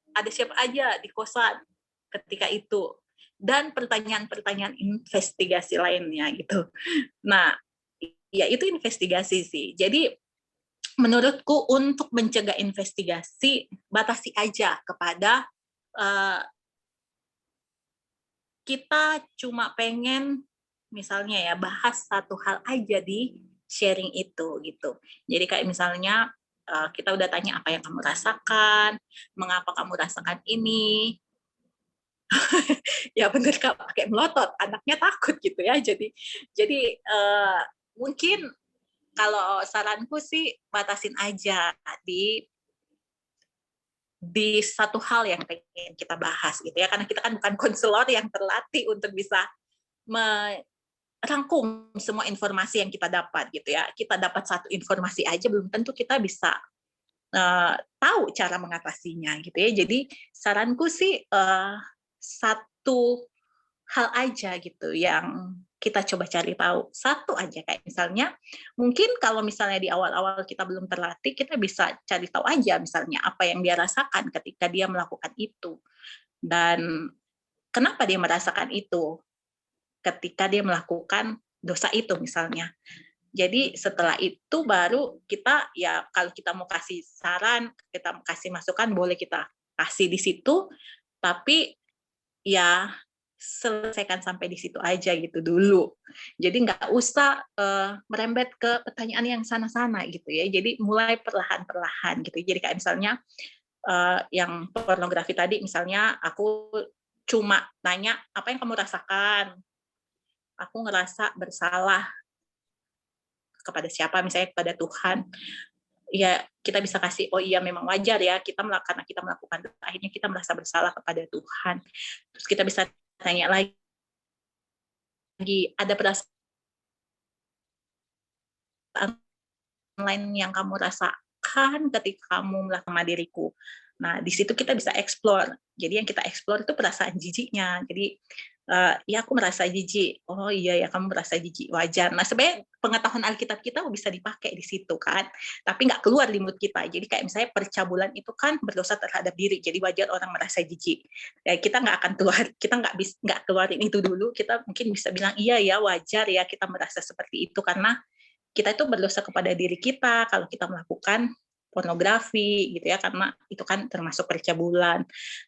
Ada siapa aja di kosan ketika itu? Dan pertanyaan-pertanyaan investigasi lainnya gitu. Nah, ya itu investigasi sih. Jadi menurutku untuk mencegah investigasi, batasi aja kepada kita cuma pengen misalnya ya bahas satu hal aja di sharing itu gitu. Jadi kayak misalnya kita udah tanya apa yang kamu rasakan, mengapa kamu rasakan ini. Ya bener Kak, pakai melotot, anaknya takut gitu ya. Jadi mungkin kalau saranku sih batasin aja di satu hal yang pengen kita bahas gitu ya, karena kita kan bukan konselor yang terlatih untuk bisa merangkum semua informasi yang kita dapat gitu ya. Kita dapat satu informasi aja belum tentu kita bisa tahu cara mengatasinya gitu ya. Jadi saranku sih satu hal aja gitu yang kita coba cari tahu, satu aja, kayak misalnya mungkin kalau misalnya di awal-awal kita belum terlatih, kita bisa cari tahu aja misalnya apa yang dia rasakan ketika dia melakukan itu dan kenapa dia merasakan itu ketika dia melakukan dosa itu misalnya. Jadi setelah itu baru kita ya kalau kita mau kasih saran, kita mau kasih masukan boleh kita kasih di situ, tapi ya selesaikan sampai di situ aja gitu dulu. Jadi nggak usah merembet ke pertanyaan yang sana-sana gitu ya. Jadi mulai perlahan-perlahan gitu. Jadi kayak misalnya yang pornografi tadi, misalnya aku cuma nanya apa yang kamu rasakan. Aku ngerasa bersalah kepada siapa, misalnya kepada Tuhan. Ya kita bisa kasih, oh iya memang wajar ya karena kita melakukan dosa, akhirnya kita merasa bersalah kepada Tuhan. Terus kita bisa tanya lagi, ada perasaan lain yang kamu rasakan ketika kamu melakukan diriku. Nah, di situ kita bisa explore. Jadi yang kita explore itu perasaan jijiknya. Jadi ya aku merasa jijik. Oh iya ya kamu merasa jijik, wajar. Nah sebenarnya pengetahuan Alkitab kita bisa dipakai di situ kan, tapi nggak keluar di mulut kita. Jadi kayak misalnya percabulan itu kan berdosa terhadap diri, jadi wajar orang merasa jijik. Ya kita nggak akan keluar, kita nggak keluarin itu dulu. Kita mungkin bisa bilang iya ya wajar ya kita merasa seperti itu karena kita itu berdosa kepada diri kita kalau kita melakukan pornografi gitu ya, karena itu kan termasuk percabulan.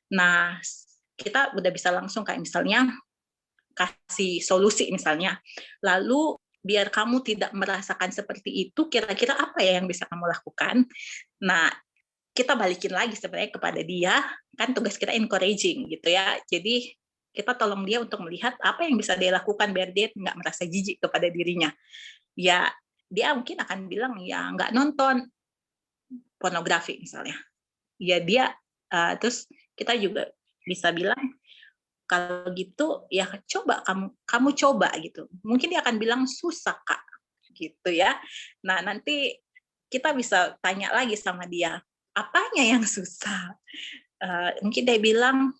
Nah kita udah bisa langsung kayak misalnya kasih solusi misalnya. Lalu biar kamu tidak merasakan seperti itu, kira-kira apa ya yang bisa kamu lakukan? Nah, kita balikin lagi sebenarnya kepada dia, kan tugas kita encouraging gitu ya. Jadi kita tolong dia untuk melihat apa yang bisa dia lakukan biar dia nggak merasa jijik kepada dirinya. Ya, dia mungkin akan bilang ya nggak nonton pornografi misalnya. Ya dia, terus kita juga bisa bilang kalau gitu ya coba kamu coba gitu. Mungkin dia akan bilang susah Kak gitu ya. Nah nanti kita bisa tanya lagi sama dia, apanya yang susah? Mungkin dia bilang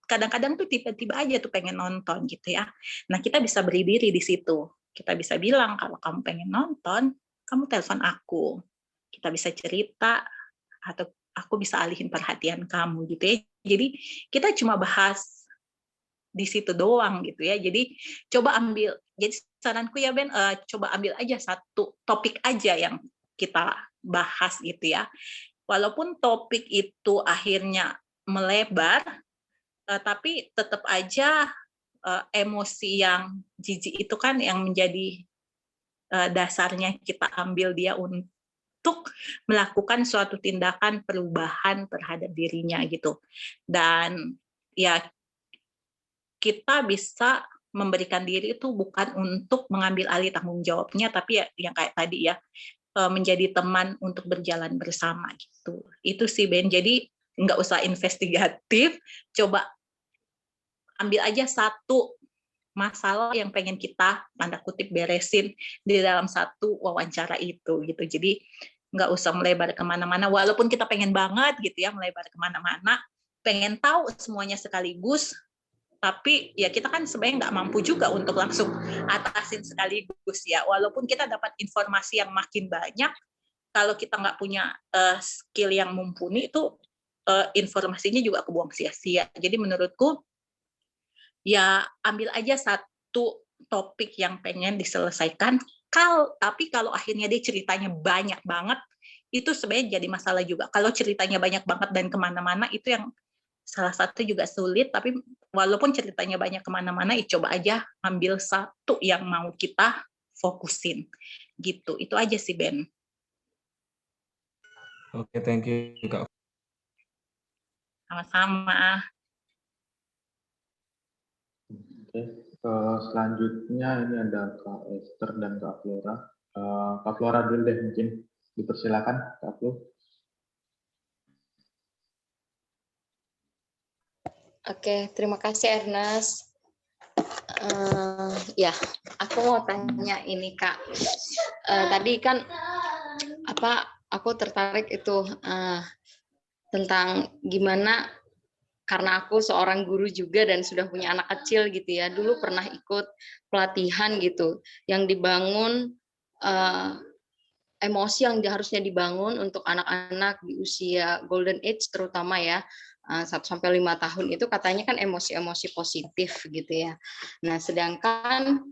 kadang-kadang tuh tiba-tiba aja tuh pengen nonton gitu ya. Nah kita bisa beri diri di situ. Kita bisa bilang kalau kamu pengen nonton, kamu telepon aku. Kita bisa cerita atau aku bisa alihin perhatian kamu gitu ya. Jadi kita cuma bahas di situ doang gitu ya. Jadi coba ambil, jadi saranku ya Ben, coba ambil aja satu topik aja yang kita bahas gitu ya. Walaupun topik itu akhirnya melebar, tapi tetap aja emosi yang jijik itu kan yang menjadi dasarnya kita ambil dia untuk melakukan suatu tindakan perubahan terhadap dirinya gitu. Dan ya kita bisa memberikan diri itu bukan untuk mengambil alih tanggung jawabnya, tapi ya yang kayak tadi ya, menjadi teman untuk berjalan bersama gitu. Itu sih Ben, jadi nggak usah investigatif, coba ambil aja satu masalah yang pengen kita tanda kutip beresin di dalam satu wawancara itu gitu. Jadi nggak usah melebar kemana-mana, walaupun kita pengen banget gitu ya melebar kemana-mana, pengen tahu semuanya sekaligus, tapi ya kita kan sebenarnya nggak mampu juga untuk langsung atasin sekaligus ya. Walaupun kita dapat informasi yang makin banyak, kalau kita nggak punya skill yang mumpuni itu informasinya juga kebuang sia-sia. Jadi menurutku ya ambil aja satu topik yang pengen diselesaikan. Tapi kalau akhirnya dia ceritanya banyak banget, itu sebenarnya jadi masalah juga. Kalau ceritanya banyak banget dan kemana-mana, itu yang salah satu juga sulit, tapi walaupun ceritanya banyak kemana-mana, coba aja ambil satu yang mau kita fokusin. Gitu, itu aja sih Ben. Oke, thank you Kak. Sama-sama. Oke, selanjutnya ini ada Kak Esther dan Kak Flora. Kak Flora dulu deh mungkin, dipersilakan Kak Flo. Oke, terima kasih Ernest. Ya, aku mau tanya ini Kak. Tadi kan aku tertarik itu tentang gimana, karena aku seorang guru juga dan sudah punya anak kecil gitu ya. Dulu pernah ikut pelatihan gitu yang dibangun emosi yang harusnya dibangun untuk anak-anak di usia golden age terutama ya. 1-5 tahun itu katanya kan emosi-emosi positif gitu ya. Nah, sedangkan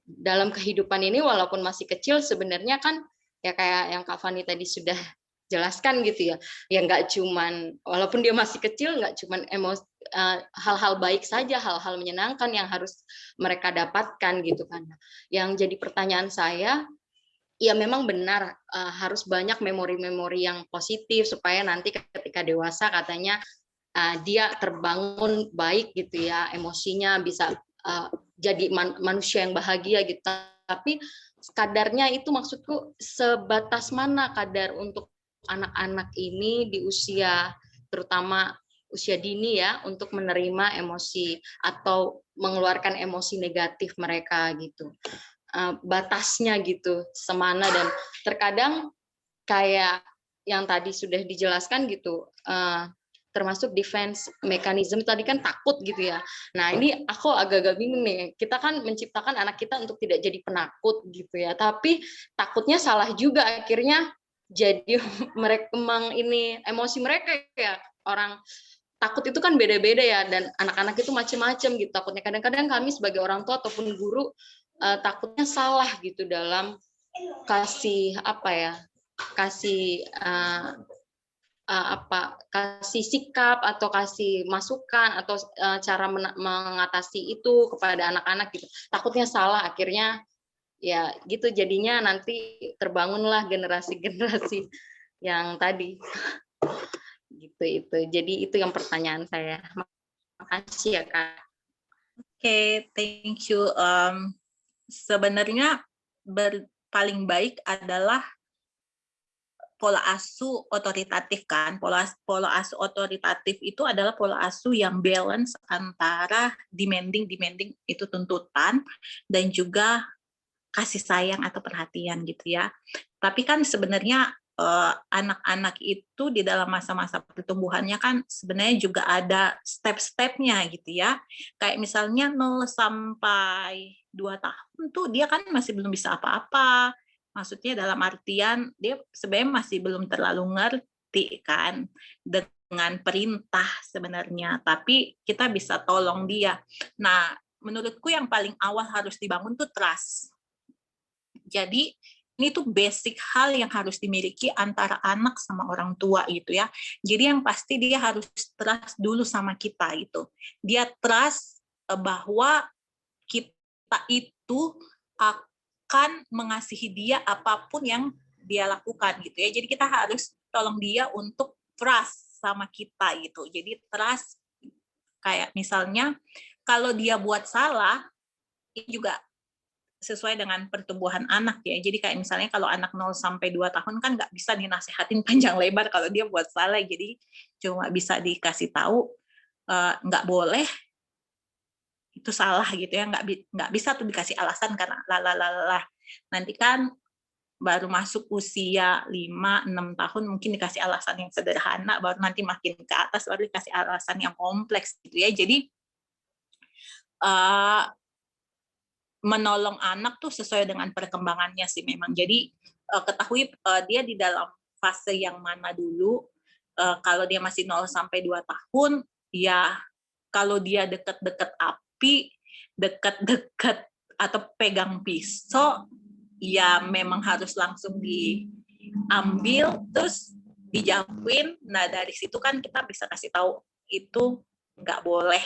dalam kehidupan ini walaupun masih kecil sebenarnya kan ya kayak yang Kak Fani tadi sudah jelaskan gitu ya. Ya nggak cuman, walaupun dia masih kecil, nggak cuman hal-hal baik saja, hal-hal menyenangkan yang harus mereka dapatkan gitu kan. Yang jadi pertanyaan saya, ya memang benar harus banyak memori-memori yang positif supaya nanti ketika dewasa katanya dia terbangun baik gitu ya, emosinya bisa jadi manusia yang bahagia gitu. Tapi kadarnya itu maksudku sebatas mana kadar untuk anak-anak ini di usia terutama usia dini ya untuk menerima emosi atau mengeluarkan emosi negatif mereka gitu. Batasnya gitu semana, dan terkadang kayak yang tadi sudah dijelaskan gitu, termasuk defense mechanism tadi kan takut gitu ya. Nah ini aku agak-agak bingung nih, kita kan menciptakan anak kita untuk tidak jadi penakut gitu ya, tapi takutnya salah juga, akhirnya jadi mereka emang ini emosi mereka ya, orang takut itu kan beda-beda ya, dan anak-anak itu macam-macam gitu takutnya. Kadang-kadang kami sebagai orang tua ataupun guru takutnya salah gitu dalam kasih kasih kasih sikap atau kasih masukan atau cara mengatasi itu kepada anak-anak gitu. Takutnya salah, akhirnya ya gitu jadinya nanti terbangunlah generasi-generasi yang tadi gitu itu. Jadi itu yang pertanyaan saya. Makasih ya Kak. Oke, thank you. Sebenarnya paling baik adalah pola asuh otoritatif kan. Pola asuh otoritatif itu adalah pola asuh yang balance antara demanding itu tuntutan dan juga kasih sayang atau perhatian gitu ya. Tapi kan sebenarnya anak-anak itu di dalam masa-masa pertumbuhannya kan sebenarnya juga ada step-stepnya gitu ya. Kayak misalnya 0 sampai 2 tahun tuh dia kan masih belum bisa apa-apa. Maksudnya dalam artian dia sebenarnya masih belum terlalu ngerti kan dengan perintah sebenarnya. Tapi kita bisa tolong dia. Nah, menurutku yang paling awal harus dibangun tuh trust. Jadi ini tuh basic hal yang harus dimiliki antara anak sama orang tua gitu ya. Jadi yang pasti dia harus trust dulu sama kita gitu. Dia trust bahwa kita itu akan mengasihi dia apapun yang dia lakukan gitu ya. Jadi kita harus tolong dia untuk trust sama kita gitu. Jadi trust kayak misalnya kalau dia buat salah, ini juga sesuai dengan pertumbuhan anak ya. Jadi kayak misalnya kalau anak 0 sampai 2 tahun kan nggak bisa dinasehatin panjang lebar kalau dia buat salah. Jadi cuma bisa dikasih tahu nggak boleh, itu salah gitu ya. Nggak bisa tuh dikasih alasan karena lalalalah. Nanti kan baru masuk usia 5-6 tahun mungkin dikasih alasan yang sederhana, baru nanti makin ke atas baru dikasih alasan yang kompleks gitu ya. Jadi menolong anak tuh sesuai dengan perkembangannya sih memang. Jadi ketahui dia di dalam fase yang mana dulu. Kalau dia masih 0 sampai 2 tahun, ya kalau dia deket-deket api, deket-deket atau pegang pisau, ya memang harus langsung diambil terus dijauhin. Nah dari situ kan kita bisa kasih tahu itu nggak boleh.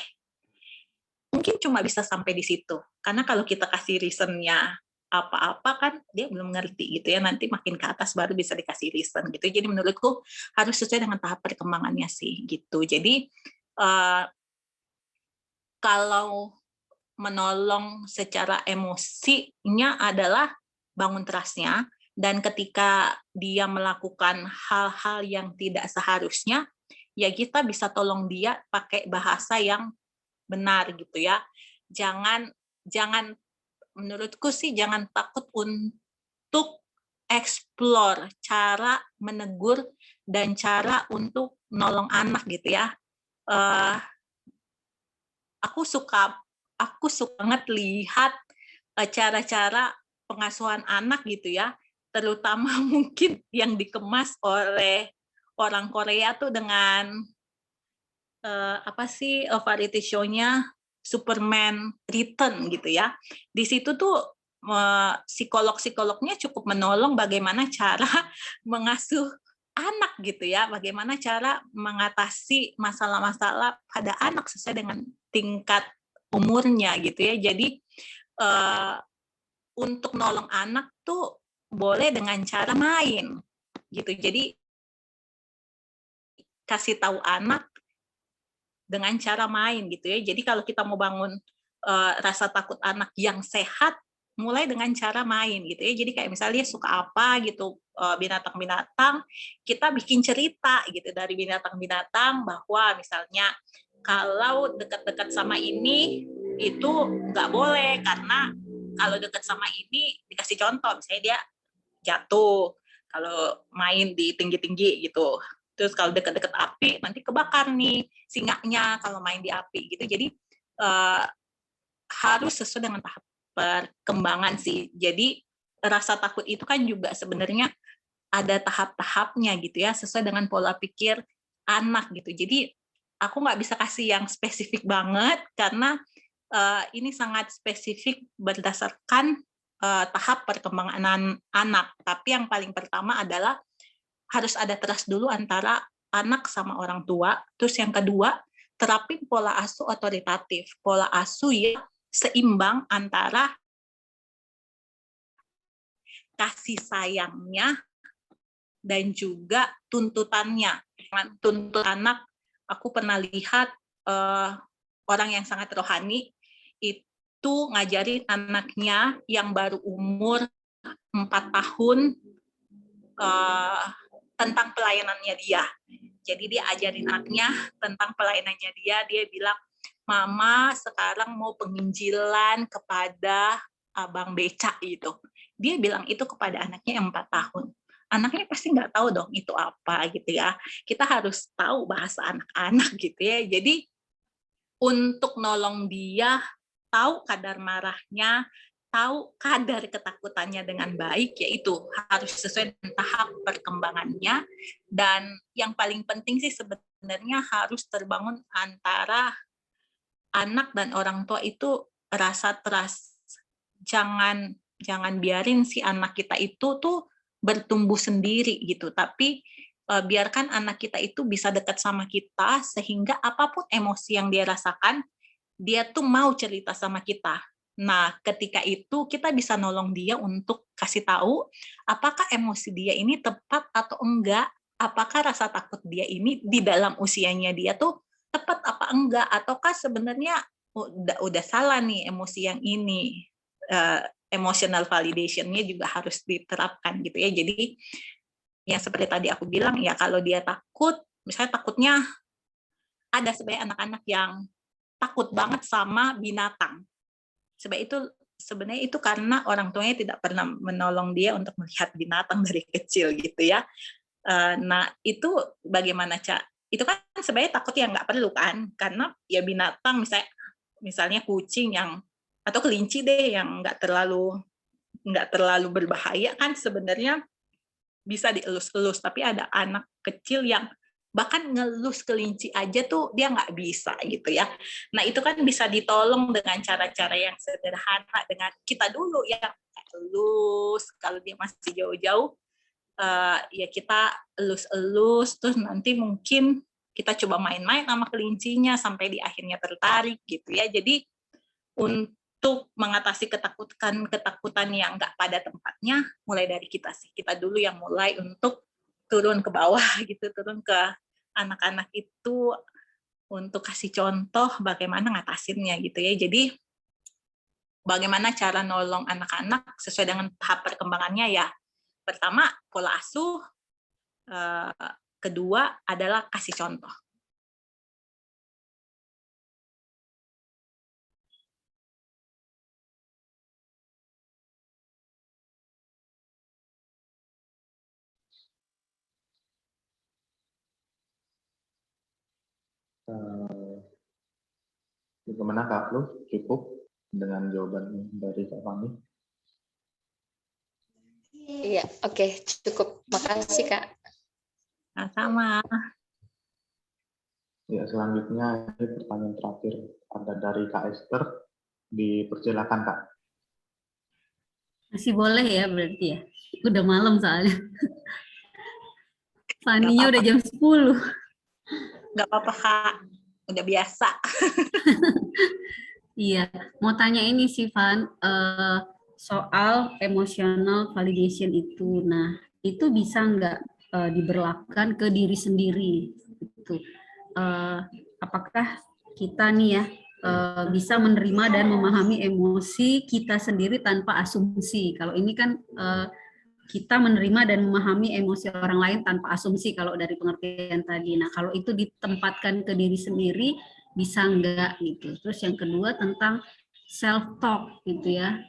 Mungkin cuma bisa sampai di situ. Karena kalau kita kasih reason-nya apa-apa kan dia belum ngerti gitu ya. Nanti makin ke atas baru bisa dikasih reason gitu. Jadi menurutku harus sesuai dengan tahap perkembangannya sih gitu. Jadi kalau menolong secara emosinya adalah bangun trust-nya, dan ketika dia melakukan hal-hal yang tidak seharusnya, ya kita bisa tolong dia pakai bahasa yang benar gitu ya. Jangan menurutku sih jangan takut untuk explore cara menegur dan cara untuk nolong anak gitu ya. Aku suka banget lihat cara-cara pengasuhan anak gitu ya, terutama mungkin yang dikemas oleh orang Korea tuh dengan apa sih variety show-nya Superman Return gitu ya. Di situ tuh psikolognya cukup menolong bagaimana cara mengasuh anak gitu ya, bagaimana cara mengatasi masalah-masalah pada anak sesuai dengan tingkat umurnya gitu ya. Jadi untuk nolong anak tuh boleh dengan cara main gitu. Jadi kasih tahu anak dengan cara main gitu ya. Jadi kalau kita mau bangun rasa takut anak yang sehat, mulai dengan cara main gitu ya. Jadi kayak misalnya suka apa gitu, binatang-binatang, kita bikin cerita gitu dari binatang-binatang bahwa misalnya kalau dekat-dekat sama ini itu nggak boleh, karena kalau dekat sama ini dikasih contoh, misalnya dia jatuh kalau main di tinggi-tinggi gitu. Terus kalau dekat-dekat api nanti kebakar nih singanya kalau main di api gitu. Jadi harus sesuai dengan tahap perkembangan sih. Jadi rasa takut itu kan juga sebenarnya ada tahap-tahapnya gitu ya, sesuai dengan pola pikir anak gitu. Jadi aku nggak bisa kasih yang spesifik banget karena ini sangat spesifik berdasarkan tahap perkembangan anak. Tapi yang paling pertama adalah harus ada trust dulu antara anak sama orang tua. Terus yang kedua, terapin pola asuh otoritatif. Pola asuh yang seimbang antara kasih sayangnya dan juga tuntutannya. Tuntut anak, aku pernah lihat orang yang sangat rohani itu ngajarin anaknya yang baru umur 4 tahun tentang pelayanannya dia. Jadi dia ajarin anaknya tentang pelayanannya dia. Dia bilang, Mama sekarang mau penginjilan kepada Abang Beca itu. Dia bilang itu kepada anaknya yang 4 tahun. Anaknya pasti nggak tahu dong itu apa gitu ya. Kita harus tahu bahasa anak-anak gitu ya. Jadi untuk nolong dia, tahu kadar marahnya, tahu kadar ketakutannya dengan baik, yaitu harus sesuai dengan tahap perkembangannya. Dan yang paling penting sih sebenarnya harus terbangun antara anak dan orang tua itu rasa trust. Jangan biarin si anak kita itu tuh bertumbuh sendiri gitu, tapi biarkan anak kita itu bisa dekat sama kita sehingga apapun emosi yang dia rasakan, dia tuh mau cerita sama kita. Nah, ketika itu kita bisa nolong dia untuk kasih tahu apakah emosi dia ini tepat atau enggak, apakah rasa takut dia ini di dalam usianya dia tuh tepat apa enggak, ataukah sebenarnya udah salah nih emosi yang ini. Emotional validation-nya juga harus diterapkan gitu ya. Jadi ya seperti tadi aku bilang ya, kalau dia takut, misalnya takutnya ada sebenarnya anak-anak yang takut banget sama binatang. Sebenarnya itu karena orang tuanya tidak pernah menolong dia untuk melihat binatang dari kecil gitu ya. Nah itu bagaimana itu kan sebenarnya takut yang nggak perlu kan, karena ya binatang misalnya kucing yang atau kelinci deh yang nggak terlalu berbahaya kan sebenarnya bisa dielus-elus, tapi ada anak kecil yang bahkan ngelus kelinci aja tuh dia nggak bisa gitu ya. Nah itu kan bisa ditolong dengan cara-cara yang sederhana, dengan kita dulu yang elus, kalau dia masih jauh-jauh ya kita elus-elus, terus nanti mungkin kita coba main-main sama kelincinya sampai di akhirnya tertarik gitu ya. Jadi untuk mengatasi ketakutan yang nggak pada tempatnya, mulai dari kita sih. Kita dulu yang mulai untuk turun ke bawah gitu, turun ke anak-anak itu untuk kasih contoh bagaimana ngatasinnya gitu ya. Jadi bagaimana cara nolong anak-anak sesuai dengan tahap perkembangannya ya. Pertama, pola asuh. Kedua adalah kasih contoh. Bagaimana Kak Flu? Cukup dengan jawaban dari Kak Fani? Iya, oke, cukup. Makasih, Kak. Sama. Ya, selanjutnya ini pertanyaan terakhir ada dari Kak Esther. Dipersilakan Kak. Masih boleh ya berarti ya? Udah malam soalnya. Faninya udah jam 10. Nggak apa-apa Kak, udah biasa. Iya, mau tanya ini sih Van, soal emotional validation itu. Nah, itu bisa nggak diberlakukan ke diri sendiri? Gitu. Apakah kita nih ya bisa menerima dan memahami emosi kita sendiri tanpa asumsi? Kalau ini kan kita menerima dan memahami emosi orang lain tanpa asumsi kalau dari pengertian tadi. Nah, kalau itu ditempatkan ke diri sendiri, bisa enggak gitu. Terus yang kedua tentang self talk gitu ya.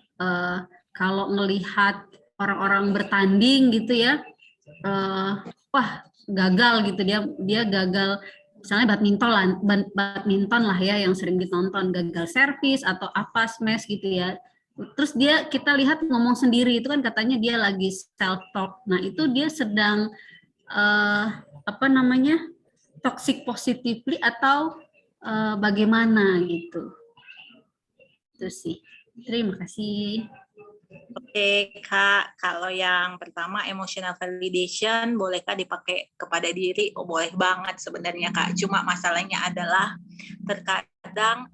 Kalau melihat orang-orang bertanding gitu ya, wah gagal gitu, dia gagal, misalnya badminton lah ya yang sering ditonton, gagal servis atau apa smash gitu ya. Terus kita lihat ngomong sendiri, itu kan katanya dia lagi self talk. Nah, itu dia sedang toxic positively atau bagaimana gitu. Itu sih. Terima kasih. Oke Kak, kalau yang pertama emotional validation bolehkah dipakai kepada diri? Oh boleh banget sebenarnya Kak. Cuma masalahnya adalah terkadang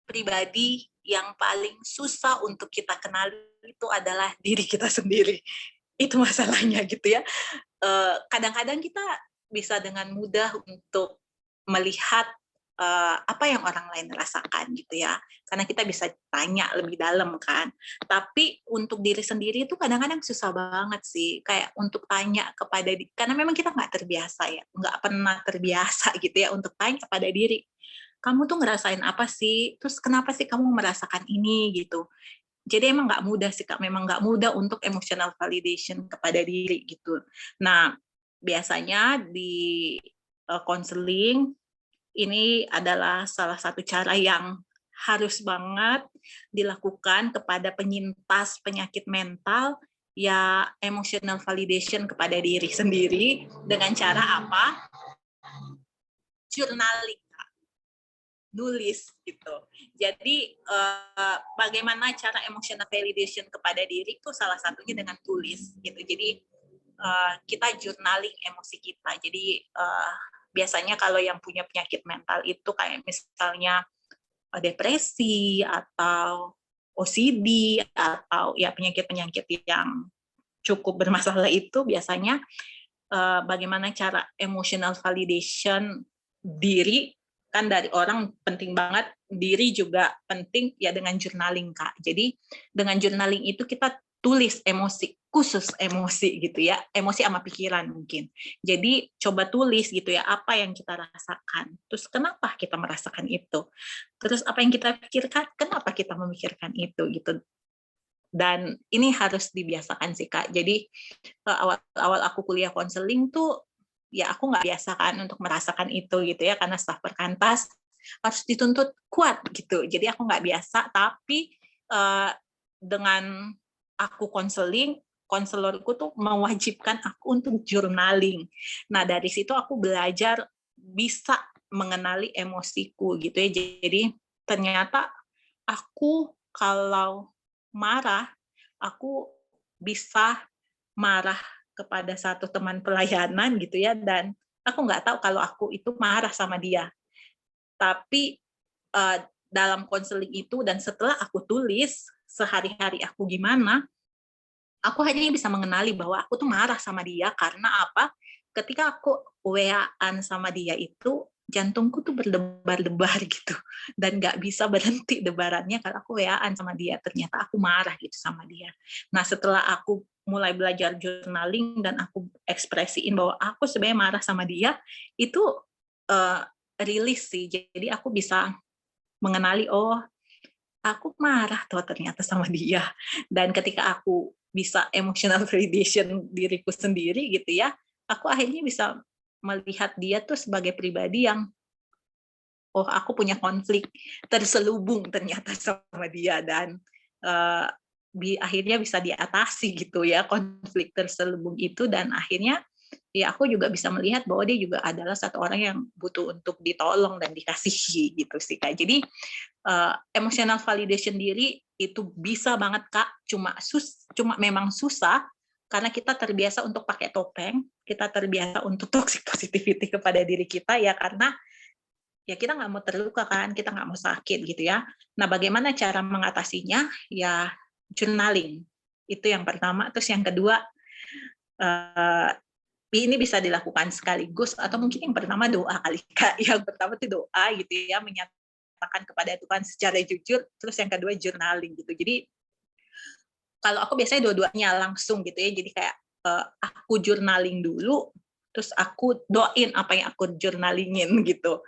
pribadi yang paling susah untuk kita kenali itu adalah diri kita sendiri. Itu masalahnya gitu ya. Kadang-kadang kita bisa dengan mudah untuk melihat apa yang orang lain rasakan gitu ya, karena kita bisa tanya lebih dalam kan. Tapi untuk diri sendiri itu kadang-kadang susah banget sih, kayak untuk tanya kepada karena memang kita nggak terbiasa ya, nggak pernah terbiasa gitu ya untuk tanya kepada diri, kamu tuh ngerasain apa sih, terus kenapa sih kamu merasakan ini gitu. Jadi emang nggak mudah sih Kak, memang nggak mudah untuk emotional validation kepada diri gitu. Nah biasanya di counseling ini adalah salah satu cara yang harus banget dilakukan kepada penyintas penyakit mental, ya emotional validation kepada diri sendiri dengan cara apa? Journaling, nulis gitu. Jadi bagaimana cara emotional validation kepada diri itu salah satunya dengan tulis gitu. Jadi kita journaling emosi kita. Jadi biasanya kalau yang punya penyakit mental itu kayak misalnya depresi atau OCD atau ya penyakit-penyakit yang cukup bermasalah itu biasanya bagaimana cara emotional validation diri kan dari orang penting banget, diri juga penting ya dengan journaling Kak. Jadi dengan journaling itu kita tulis emosi, khusus emosi gitu ya, emosi sama pikiran mungkin. Jadi coba tulis gitu ya, apa yang kita rasakan, terus kenapa kita merasakan itu, terus apa yang kita pikirkan, kenapa kita memikirkan itu gitu. Dan ini harus dibiasakan sih Kak. Jadi awal aku kuliah konseling tuh ya aku nggak biasa kan untuk merasakan itu gitu ya, karena staf perkantas harus dituntut kuat gitu. Jadi aku nggak biasa, tapi dengan aku konseling, konselorku tuh mewajibkan aku untuk journaling. Nah dari situ aku belajar bisa mengenali emosiku gitu ya. Jadi ternyata aku kalau marah, aku bisa marah kepada satu teman pelayanan gitu ya, dan aku nggak tahu kalau aku itu marah sama dia. Tapi dalam konseling itu dan setelah aku tulis sehari-hari aku gimana, aku hanya bisa mengenali bahwa aku tuh marah sama dia karena apa? Ketika aku WA-an sama dia itu, jantungku tuh berdebar-debar gitu dan nggak bisa berhenti debarannya kalau aku WA-an sama dia. Ternyata aku marah gitu sama dia. Nah, setelah aku mulai belajar journaling dan aku ekspresiin bahwa aku sebenarnya marah sama dia, itu rilis sih. Jadi aku bisa mengenali, oh, aku marah tuh ternyata sama dia. Dan ketika aku bisa emotional validation diriku sendiri gitu ya, aku akhirnya bisa melihat dia tuh sebagai pribadi yang, oh, aku punya konflik terselubung ternyata sama dia, dan akhirnya bisa diatasi gitu ya konflik terselubung itu, dan akhirnya ya aku juga bisa melihat bahwa dia juga adalah satu orang yang butuh untuk ditolong dan dikasihi gitu sih Kak. Jadi emotional validation diri itu bisa banget Kak, cuma memang susah karena kita terbiasa untuk pakai topeng, kita terbiasa untuk toxic positivity kepada diri kita ya, karena ya kita nggak mau terluka kan, kita nggak mau sakit gitu ya. Nah, bagaimana cara mengatasinya? Ya journaling, itu yang pertama. Terus yang kedua, ini bisa dilakukan sekaligus atau mungkin yang pertama doa kali Kak. Yang pertama itu doa gitu ya, menyatakan kepada Tuhan secara jujur. Terus yang kedua journaling gitu. Jadi kalau aku biasanya dua-duanya langsung gitu ya. Jadi kayak aku journaling dulu, terus aku doain apa yang aku journalingin gitu.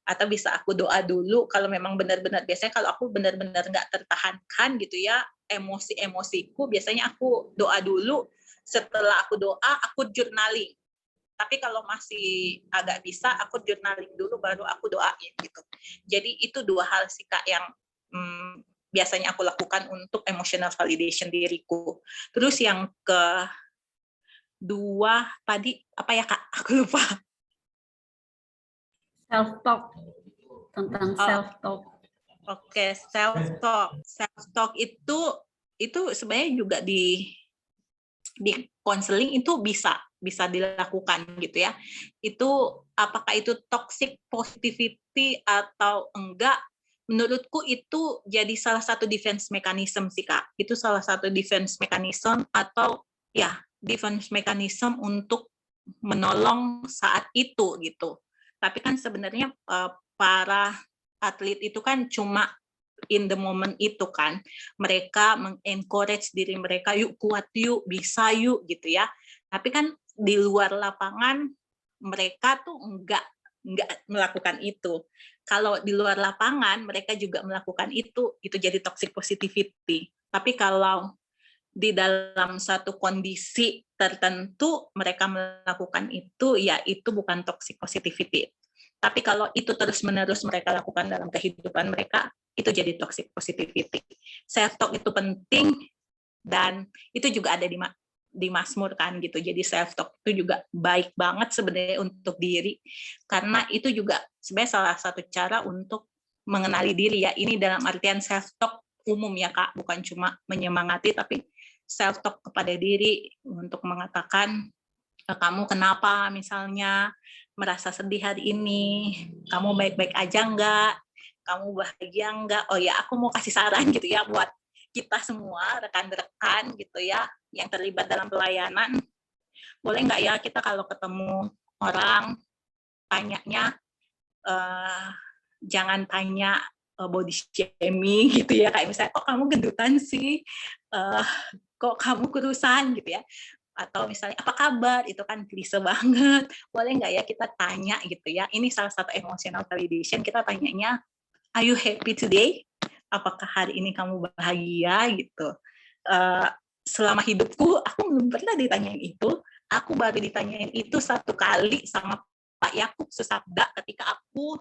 Atau bisa aku doa dulu kalau memang benar-benar, biasanya kalau aku benar-benar nggak tertahankan gitu ya emosi-emosiku, biasanya aku doa dulu, setelah aku doa aku journaling. Tapi kalau masih agak bisa, aku journaling dulu baru aku doain gitu. Jadi itu dua hal sih Kak yang biasanya aku lakukan untuk emotional validation diriku. Terus yang kedua tadi apa ya Kak? Aku lupa. Self-talk, tentang self-talk. Oke, self-talk itu sebenarnya juga di konseling itu bisa dilakukan gitu ya. Itu apakah itu toxic positivity atau enggak? Menurutku itu jadi salah satu defense mechanism sih Kak. Itu salah satu defense mechanism atau ya defense mechanism untuk menolong saat itu gitu. Tapi kan sebenarnya para atlet itu kan cuma in the moment itu kan, mereka mengencourage diri mereka, yuk kuat yuk, bisa yuk gitu ya. Tapi kan di luar lapangan mereka tuh enggak melakukan itu. Kalau di luar lapangan mereka juga melakukan itu jadi toxic positivity. Tapi kalau di dalam satu kondisi tertentu mereka melakukan itu, ya itu bukan toxic positivity. Tapi kalau itu terus-menerus mereka lakukan dalam kehidupan mereka, itu jadi toxic positivity. Self-talk itu penting, dan itu juga ada di Mazmur kan gitu. Jadi self-talk itu juga baik banget sebenarnya untuk diri, karena itu juga sebenarnya salah satu cara untuk mengenali diri ya. Ini dalam artian self-talk umum ya Kak, bukan cuma menyemangati, tapi self-talk kepada diri untuk mengatakan, kamu kenapa misalnya merasa sedih hari ini, kamu baik-baik aja enggak, kamu bahagia enggak, oh ya aku mau kasih saran gitu ya buat kita semua, rekan-rekan gitu ya, yang terlibat dalam pelayanan, boleh enggak ya kita kalau ketemu orang, tanyanya, jangan tanya body shaming gitu ya, kayak misalnya, kok kamu gendutan sih, kok kamu kurusan gitu ya, atau misalnya apa kabar, itu kan klise banget, boleh nggak ya kita tanya gitu ya, ini salah satu emotional validation, kita tanyanya, are you happy today, apakah hari ini kamu bahagia gitu. Selama hidupku aku belum pernah ditanyain itu, aku baru ditanyain itu satu kali sama Pak Yakub Susabda ketika aku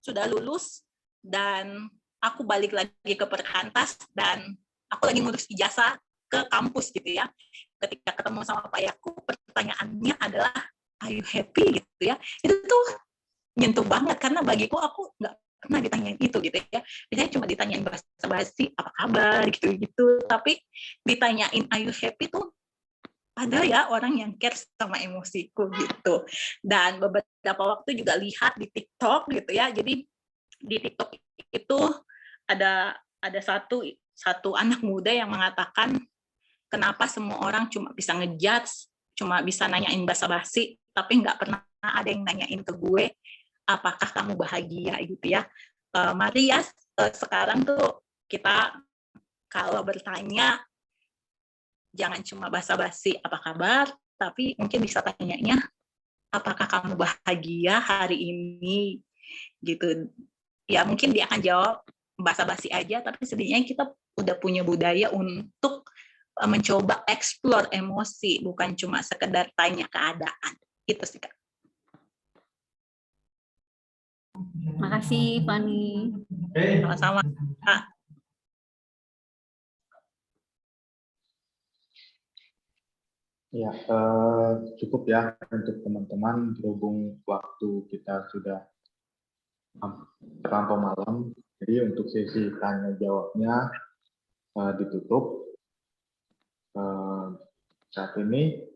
sudah lulus dan aku balik lagi ke Perkantas dan aku lagi ngurus ijazah ke kampus gitu ya. Ketika ketemu sama Pak Yakub, pertanyaannya adalah, are you happy gitu ya. Itu tuh nyentuh banget karena bagiku aku nggak pernah ditanyain itu gitu ya. Biasanya cuma ditanyain basa-basi, apa kabar gitu-gitu. Tapi ditanyain are you happy tuh ada ya orang yang care sama emosiku gitu. Dan beberapa waktu juga lihat di TikTok gitu ya. Jadi di TikTok itu ada satu anak muda yang mengatakan kenapa semua orang cuma bisa ngejudge, cuma bisa nanyain basa-basi, tapi nggak pernah ada yang nanyain ke gue apakah kamu bahagia gitu ya. Mari ya sekarang tuh kita kalau bertanya jangan cuma basa-basi apa kabar, tapi mungkin bisa tanyanya apakah kamu bahagia hari ini gitu. Ya mungkin dia akan jawab basa-basi aja, tapi setidaknya kita udah punya budaya untuk mencoba explore emosi, bukan cuma sekedar tanya keadaan. Itu sih, Kak. Makasih, Fani. Sama-sama, Kak. Ya, cukup ya untuk teman-teman, berhubung waktu kita sudah terlampau malam. Jadi untuk sesi tanya jawabnya ditutup. Saat ini